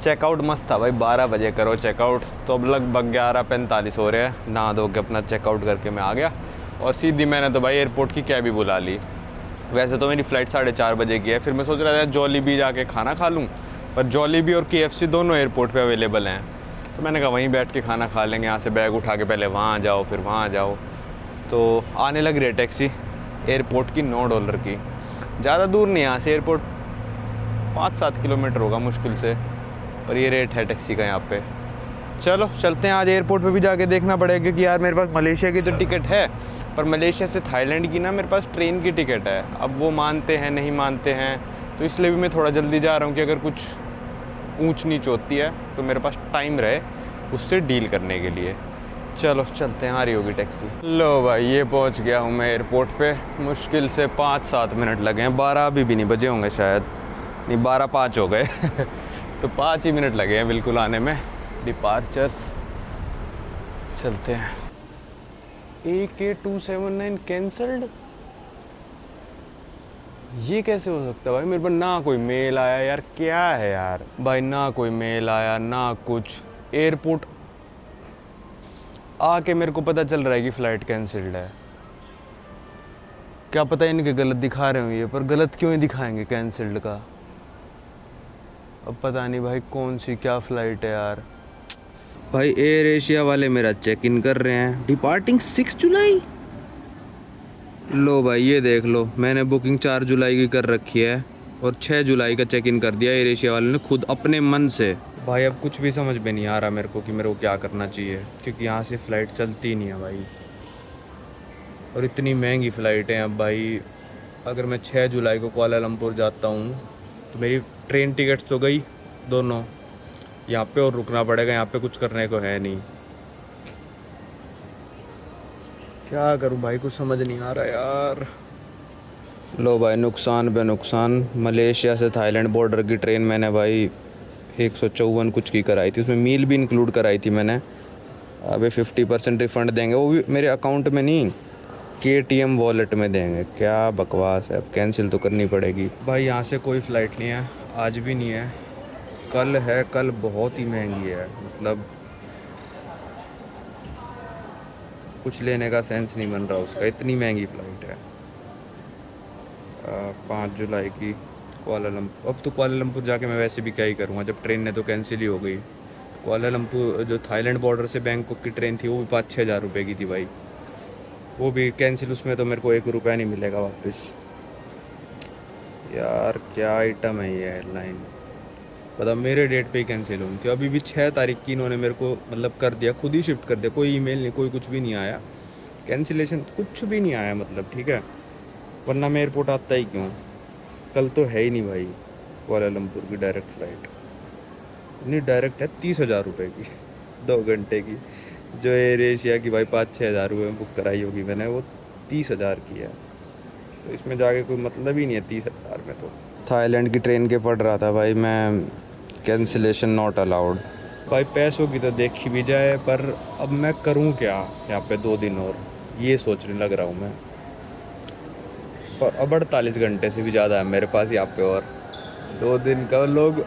चेकआउट मस्त था भाई, 12 बजे करो चेकआउट। तो अब लगभग 11:45 हो रहे हैं। नहा धो के अपना चेकआउट करके मैं आ गया और सीधी मैंने तो भाई एयरपोर्ट की कैब ही बुला ली। वैसे तो मेरी फ़्लाइट 4:30 बजे की है। फिर मैं सोच रहा था जॉलीबी जाके खाना खा लूँ, पर जॉलीबी और KFC दोनों एयरपोर्ट पे अवेलेबल हैं। तो मैंने कहा वहीं बैठ के खाना खा लेंगे। यहाँ से बैग उठा के पहले वहाँ जाओ फिर वहाँ जाओ। तो आने लग रही है टैक्सी एयरपोर्ट की, $9 की। ज़्यादा दूर नहीं यहाँ से एयरपोर्ट, 5-7 किलोमीटर होगा मुश्किल से, पर ये रेट है टैक्सी का यहाँ पे। चलो चलते हैं। आज एयरपोर्ट पे भी जाके देखना पड़ेगा, क्योंकि यार मेरे पास मलेशिया की तो टिकट है, पर मलेशिया से थाईलैंड की ना मेरे पास ट्रेन की टिकट है। अब वो मानते हैं नहीं मानते हैं, तो इसलिए भी मैं थोड़ा जल्दी जा रहा हूँ कि अगर कुछ ऊंच नीच होती है तो मेरे पास टाइम रहे उससे डील करने के लिए। चलो चलते हैं। आ रही होगी टैक्सी। लो भाई ये पहुँच गया हूँ मैं एयरपोर्ट पे। मुश्किल से 5-7 मिनट लगे हैं। 12 अभी भी नहीं बजे होंगे शायद, नहीं 12:05 हो गए तो 5 ही मिनट लगे हैं बिल्कुल आने में। डिपार्चर्स चलते हैं। AK279 कैंसल्ड, ये कैसे हो सकता है भाई? मेरे पर ना कोई मेल आया यार, क्या है यार भाई, ना कोई मेल आया ना कुछ। एयरपोर्ट आके मेरे को पता चल रहा है कि फ़्लाइट कैंसिल्ड है। क्या पता इनके गलत दिखा रहे हो ये, पर गलत क्यों ही दिखाएंगे कैंसिल्ड का। अब पता नहीं भाई कौन सी क्या फ़्लाइट है यार। भाई एयर एशिया वाले मेरा चेक इन कर रहे हैं, डिपार्टिंग 6 जुलाई। लो भाई ये देख लो, मैंने बुकिंग 4 जुलाई की कर रखी है और 6 जुलाई का चेक इन कर दिया एयर एशिया वाले ने खुद अपने मन से। भाई अब कुछ भी समझ में नहीं आ रहा मेरे को कि मेरे को क्या करना चाहिए, क्योंकि यहाँ से फ़्लाइट चलती ही नहीं है भाई, और इतनी महंगी फ़्लाइट है। अब भाई अगर मैं 6 जुलाई को कुआलालंपुर जाता हूँ तो मेरी ट्रेन टिकट्स तो गई दोनों, यहाँ पे और रुकना पड़ेगा। यहाँ पे कुछ करने को है नहीं, क्या करूँ भाई, कुछ समझ नहीं आ रहा यार। लो भाई नुकसान पे नुकसान। मलेशिया से थाईलैंड बॉर्डर की ट्रेन मैंने भाई 154 कुछ की कराई थी, उसमें मील भी इंक्लूड कराई थी मैंने। अभी 50% रिफ़ंड देंगे, वो भी मेरे अकाउंट में नहीं, KTM वॉलेट में देंगे। क्या बकवास है, अब कैंसिल तो करनी पड़ेगी। भाई यहाँ से कोई फ़्लाइट नहीं है, आज भी नहीं है, कल है। कल बहुत ही महंगी है, मतलब कुछ लेने का सेंस नहीं बन रहा उसका, इतनी महंगी फ़्लाइट है। 5 जुलाई की कुआलालंपुर। अब तो कुआलालंपुर जाके मैं वैसे भी क्या ही करूँगा, जब ट्रेन ने तो कैंसिल ही हो गई। कुआलालंपुर जो थाईलैंड बॉर्डर से बैंकॉक की ट्रेन थी वो भी 5-6 हज़ार रुपये की थी भाई, वो भी कैंसिल। उसमें तो मेरे को 1 रुपया नहीं मिलेगा वापस। यार क्या आइटम है ये एयरलाइन, पता मेरे डेट पे ही कैंसिल हुई थी। अभी भी 6 तारीख की इन्होंने मेरे को मतलब कर दिया, खुद ही शिफ्ट कर दिया, कोई ईमेल नहीं, कोई कुछ भी नहीं आया, कैंसिलेशन कुछ भी नहीं आया मतलब, ठीक है। वरना मैं एयरपोर्ट आता ही क्यों, कल तो है ही नहीं भाई कुआलालंपुर की डायरेक्ट फ़्लाइट। नहीं डायरेक्ट है 30,000 रुपये की 2 घंटे की, जो एयर एशिया की भाई 5-6 हज़ार रुपये में बुक कराई होगी मैंने, वो 30,000 की है। तो इसमें जाके कोई मतलब ही नहीं है 30,000 में। तो थाईलैंड की ट्रेन के पढ़ रहा था भाई मैं, कैंसिलेशन नॉट अलाउड। भाई पैसों की तो देखी भी जाए, पर अब मैं करूं क्या यहाँ पे 2 दिन और, ये सोचने लग रहा हूँ मैं। पर अब 48 घंटे से भी ज़्यादा है मेरे पास यहाँ पे, और 2 दिन का। लोग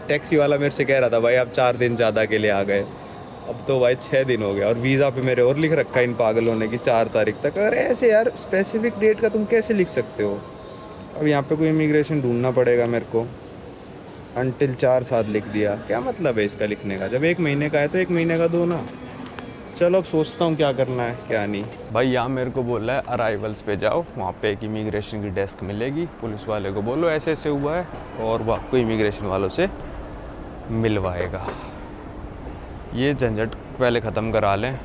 टैक्सी वाला मेरे से कह रहा था भाई आप 4 दिन ज़्यादा के लिए आ गए, अब तो भाई 6 दिन हो गया। और वीज़ा पे मेरे और लिख रखा है इन पागलों ने कि 4 तारीख तक। अरे ऐसे यार स्पेसिफिक डेट का तुम कैसे लिख सकते हो? अब यहाँ पे कोई इमिग्रेशन ढूंढना पड़ेगा मेरे को। अनटिल 4/7 लिख दिया, क्या मतलब है इसका लिखने का? जब 1 महीने का है तो 1 महीने का दो ना। चलो अब सोचता हूँ क्या करना है क्या नहीं। भाई यहाँ मेरे को बोला है अराइवल्स पे जाओ, वहाँ पे एक इमिग्रेशन की डेस्क मिलेगी, पुलिस वाले को बोलो ऐसे ऐसे हुआ है, और वो आपको इमिग्रेशन वालों से मिलवाएगा। ये झंझट पहले ख़त्म करा लें,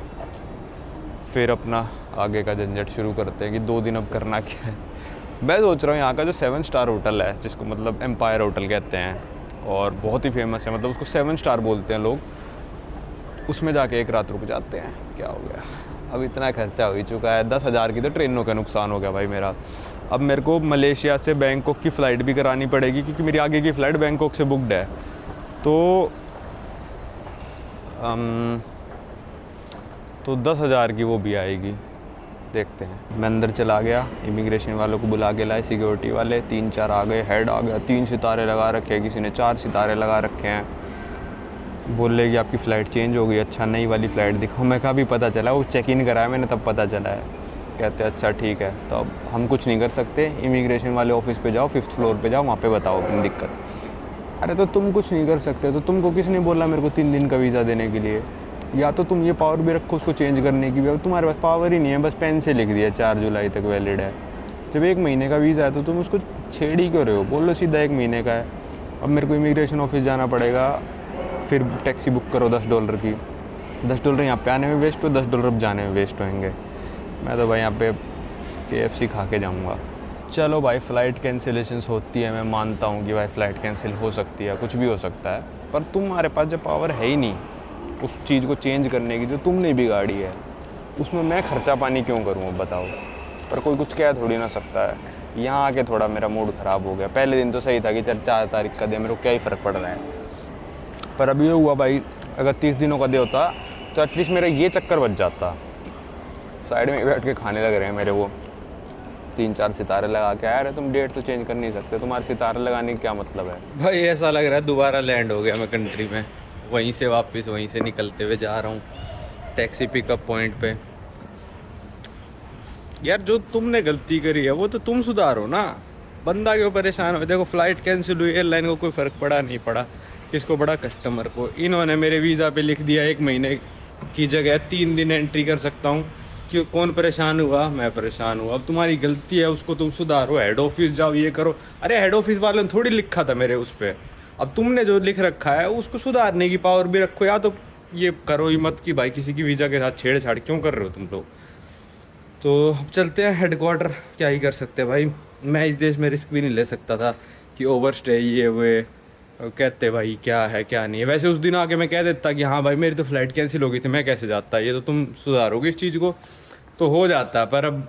फिर अपना आगे का झंझट शुरू करते हैं कि 2 दिन अब करना क्या है। मैं सोच रहा हूँ यहाँ का जो 7 स्टार होटल है, जिसको मतलब एम्पायर होटल कहते हैं और बहुत ही फेमस है, मतलब उसको 7 स्टार बोलते हैं लोग, उसमें जाके एक रात रुक जाते हैं। क्या हो गया, अब इतना खर्चा हो ही चुका है। 10,000 की तो ट्रेनों का नुकसान हो गया भाई मेरा। अब मेरे को मलेशिया से बैंकॉक की फ़्लाइट भी करानी पड़ेगी क्योंकि मेरी आगे की फ़्लाइट बैंकॉक से बुकड है। तो 10,000 की वो भी आएगी, देखते हैं। मैं अंदर चला गया, इमिग्रेशन वालों को बुला के लाए, सिक्योरिटी वाले 3-4 आ गए, हेड आ गया, 3 सितारे लगा रखे हैं, किसी ने 4 सितारे लगा रखे हैं। बोल रहे कि आपकी फ़्लाइट चेंज हो गई, अच्छा नई वाली फ़्लाइट दिखाओ। मैं कहा भी पता चला, वो चेक इन कराया मैंने तब पता चला है। कहते अच्छा ठीक है, तो अब हम कुछ नहीं कर सकते, इमिग्रेशन वाले ऑफिस पे जाओ, 5th फ्लोर पे जाओ, वहाँ पे बताओ अपनी दिक्कत। अरे तो तुम कुछ नहीं कर सकते, तो तुमको किसने बोला मेरे को 3 दिन का वीज़ा देने के लिए? या तो तुम ये पावर भी रखो उसको चेंज करने की भी, अब तुम्हारे पास पावर ही नहीं है, बस पेन से लिख दिया 4 जुलाई तक वैलिड है। जब 1 महीने का वीज़ा है तो तुम उसको छेड़ ही क्यों रहे हो? बोलो सीधा 1 महीने का है। अब मेरे को इमिग्रेशन ऑफिस जाना पड़ेगा, फिर टैक्सी बुक करो $10 की, $10 यहाँ पे आने में वेस्ट हो, $10 अब जाने में वेस्ट होंगे। मैं तो भाई यहाँ पे KFC खा के जाऊँगा। चलो भाई, फ़्लाइट कैंसिलेशंस होती है, मैं मानता हूँ कि भाई फ़्लाइट कैंसिल हो सकती है, कुछ भी हो सकता है, पर तुम्हारे पास जब पावर है ही नहीं उस चीज़ को चेंज करने की जो तुमने बिगाड़ी है, उसमें मैं खर्चा पानी क्यों करूँ? अब बताओ। पर कोई कुछ कह थोड़ी ना सकता है। यहाँ आके थोड़ा मेरा मूड ख़राब हो गया। पहले दिन तो सही था कि 4 तारीख का दे, मेरे को क्या ही फ़र्क पड़ रहा है, पर अब ये हुआ भाई, अगर 30 दिनों का दे होता तो एटलीस्ट मेरा ये चक्कर बच जाता। साइड में बैठ के खाने लग रहे हैं मेरे वो 3-4 सितारे लगा के आया। तुम डेट तो चेंज कर नहीं सकते, तुम्हारे सितारे लगाने का क्या मतलब है? भाई ऐसा लग रहा है दोबारा लैंड हो गया मैं कंट्री में, वहीं से वापस वहीं से निकलते हुए जा रहा हूँ टैक्सी पिकअप पॉइंट पे। यार जो तुमने गलती करी है वो तो तुम सुधारो ना, बंदा क्यों परेशान हो? देखो फ़्लाइट कैंसिल हुई, एयरलाइन को कोई फ़र्क पड़ा नहीं पड़ा, किसको पड़ा? कस्टमर को। इन्होंने मेरे वीज़ा पे लिख दिया 1 महीने की जगह 3 दिन एंट्री कर सकता हूँ। क्यों? कौन परेशान हुआ? मैं परेशान हुआ। अब तुम्हारी गलती है, उसको तुम सुधारो, हेड ऑफिस जाओ, ये करो। अरे हेड ऑफिस वालों ने थोड़ी लिखा था मेरे उस पर, अब तुमने जो लिख रखा है उसको सुधारने की पावर भी रखो। या तो ये करो ही मत कि भाई किसी की वीज़ा के साथ छेड़छाड़ क्यों कर रहे हो तुम लोग। तो चलते हैं हेडक्वार्टर, क्या ही कर सकते हैं भाई। मैं इस देश में रिस्क भी नहीं ले सकता था कि ओवर स्टे ये वे कहते भाई क्या है क्या नहीं है। वैसे उस दिन आके मैं कह देता कि हाँ भाई मेरी तो फ़्लाइट कैंसिल हो गई थी, मैं कैसे जाता, ये तो तुम सुधारोगे इस चीज़ को तो हो जाता। पर अब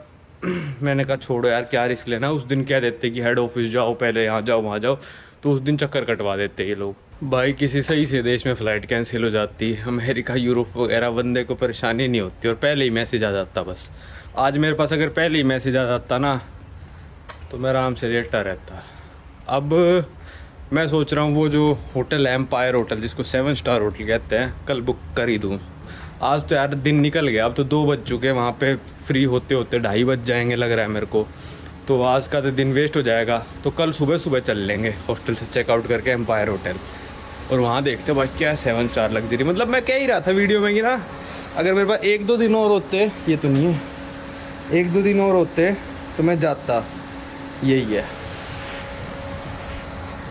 मैंने कहा छोड़ो यार, क्या रिस्क लेना। उस दिन कह देते कि हेड ऑफिस जाओ, पहले यहाँ जाओ वहाँ जाओ, तो उस दिन चक्कर कटवा देते ये लोग। भाई किसी सही से देश में फ़्लाइट कैंसिल हो जाती, अमेरिका यूरोप वगैरह, बंदे को परेशानी नहीं होती और पहले ही मैसेज आ जाता। बस आज मेरे पास अगर पहले ही मैसेज आ जाता ना तो मैं आराम से लेटा रहता। अब मैं सोच रहा हूँ वो जो होटल है एम्पायर होटल, जिसको 7 स्टार होटल कहते हैं, कल बुक कर ही दूँ। आज तो यार दिन निकल गया, अब तो 2 बज चुके हैं, वहाँ पे फ्री होते होते 2:30 बज जाएंगे लग रहा है मेरे को। तो आज का तो दिन वेस्ट हो जाएगा। तो कल सुबह सुबह चल लेंगे हॉस्टल से चेकआउट करके एम्पायर होटल, और वहाँ देखते भाई क्या 7 स्टार लग्जरी। मतलब मैं कह ही रहा था वीडियो में कि ना अगर मेरे पास 1-2 दिन और होते, ये तो नहीं है, 1-2 दिन और होते तो मैं जाता। यही है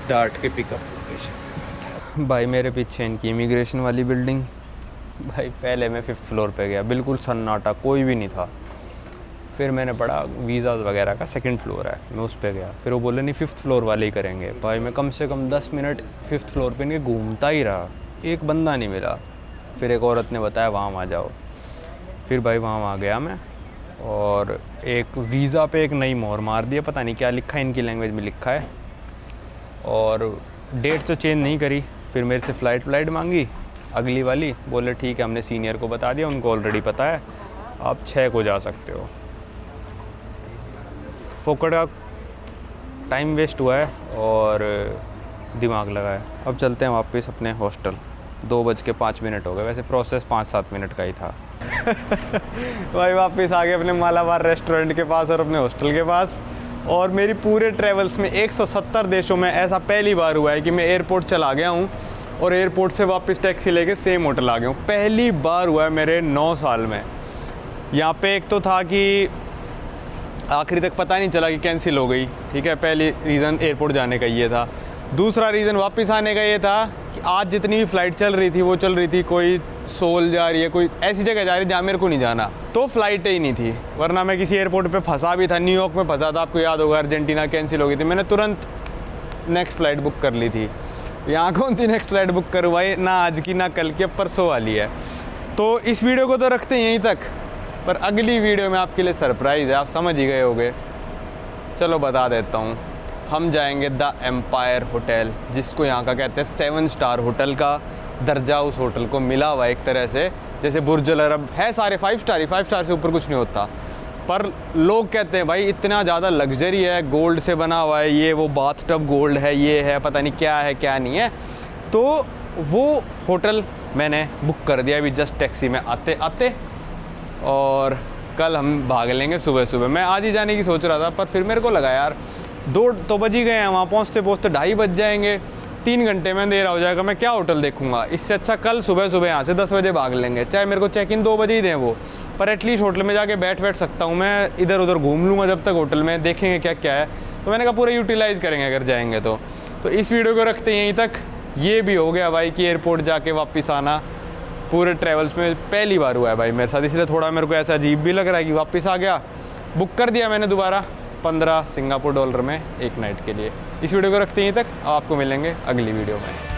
डार्ट के पिकअप लोकेशन। भाई मेरे पीछे इनकी इमिग्रेशन वाली बिल्डिंग। भाई पहले मैं 5th फ्लोर पे गया, बिल्कुल सन्नाटा, कोई भी नहीं था। फिर मैंने पढ़ा वीज़ाज़ वगैरह का 2nd फ्लोर है, मैं उस पर गया। फिर वो बोले नहीं 5th फ्लोर वाले ही करेंगे। भाई मैं कम से कम 10 मिनट 5th फ्लोर पे इनके घूमता ही रहा, एक बंदा नहीं मिला। फिर एक औरत ने बताया वहाँ आ जाओ। फिर भाई वहाँ आ गया मैं, और एक वीज़ा पे एक नई मोहर मार दिया, पता नहीं क्या लिखा है, इनकी लैंग्वेज में लिखा है। और डेट तो चेंज नहीं करी। फिर मेरे से फ़्लाइट मांगी अगली वाली, बोले ठीक है, हमने सीनियर को बता दिया, उनको ऑलरेडी पता है, आप 6 को जा सकते हो। फोकट का टाइम वेस्ट हुआ है और दिमाग लगा है। अब चलते हैं वापस अपने हॉस्टल। 2:05 हो गए, वैसे प्रोसेस 5-7 मिनट का ही था। तो भाई वापस आ गए अपने मालाबार रेस्टोरेंट के पास और अपने हॉस्टल के पास। और मेरी पूरे ट्रैवल्स में 170 देशों में ऐसा पहली बार हुआ है कि मैं एयरपोर्ट चला गया हूँ और एयरपोर्ट से वापस टैक्सी लेके सेम होटल आ गया हूँ। पहली बार हुआ है मेरे 9 साल में। यहाँ पे एक तो था कि आखिरी तक पता नहीं चला कि कैंसिल हो गई, ठीक है, पहली रीज़न एयरपोर्ट जाने का ये था। दूसरा रीज़न वापस आने का ये था कि आज जितनी भी फ़्लाइट चल रही थी वो चल रही थी, कोई सोल जा रही है, कोई ऐसी जगह जा रही है जहाँ मेरे को नहीं जाना, तो फ़्लाइटें ही नहीं थी। वरना मैं किसी एयरपोर्ट पे फंसा भी था, न्यूयॉर्क में फंसा था, आपको याद होगा, अर्जेंटीना कैंसिल हो गई थी, मैंने तुरंत नेक्स्ट फ़्लाइट बुक कर ली थी। यहाँ कौन सी नेक्स्ट फ़्लाइट बुक करवाई, ना आज की ना कल की, अब परसों वाली है। तो इस वीडियो को तो रखते हैं यहीं तक, पर अगली वीडियो में आपके लिए सरप्राइज़ है, आप समझ ही गए होंगे। चलो बता देता हूँ, हम जाएंगे द एम्पायर होटल, जिसको यहाँ का कहते हैं 7 स्टार होटल का दर्जा उस होटल को मिला हुआ है एक तरह से। जैसे बुर्ज अल अरब है सारे 5 स्टार ही, 5 स्टार से ऊपर कुछ नहीं होता, पर लोग कहते हैं भाई इतना ज़्यादा लग्जरी है, गोल्ड से बना हुआ है, ये वो बाथटब गोल्ड है, ये है, पता नहीं क्या है क्या नहीं है। तो वो होटल मैंने बुक कर दिया अभी जस्ट टैक्सी में आते आते, और कल हम भाग लेंगे सुबह सुबह। मैं आज ही जाने की सोच रहा था, पर फिर मेरे को लगा यार 2 तो बज ही गए हैं, वहाँ पहुँचते पहुँचते 2:30 बज जाएंगे, 3 घंटे में अंधेरा हो जाएगा, मैं क्या होटल देखूंगा। इससे अच्छा कल सुबह सुबह यहाँ से 10 बजे भाग लेंगे, चाहे मेरे को चेक इन 2 बजे ही दें वो, पर एटलीस्ट होटल में जाके बैठ सकता हूँ मैं, इधर उधर घूम लूँगा जब तक होटल में, देखेंगे क्या क्या है। तो मैंने कहा पूरा यूटिलाइज़ करेंगे अगर जाएंगे तो इस वीडियो को रखते हैं यहीं तक। ये भी हो गया भाई कि एयरपोर्ट जाके वापस आना पूरे ट्रैवल्स में पहली बार हुआ है भाई मेरे साथ, इसलिए थोड़ा मेरे को ऐसा अजीब भी लग रहा है कि वापस आ गया। बुक कर दिया मैंने दोबारा 15 सिंगापुर डॉलर में 1 नाइट के लिए। इस वीडियो को रखते हैं यहीं तक, अब आपको मिलेंगे अगली वीडियो में।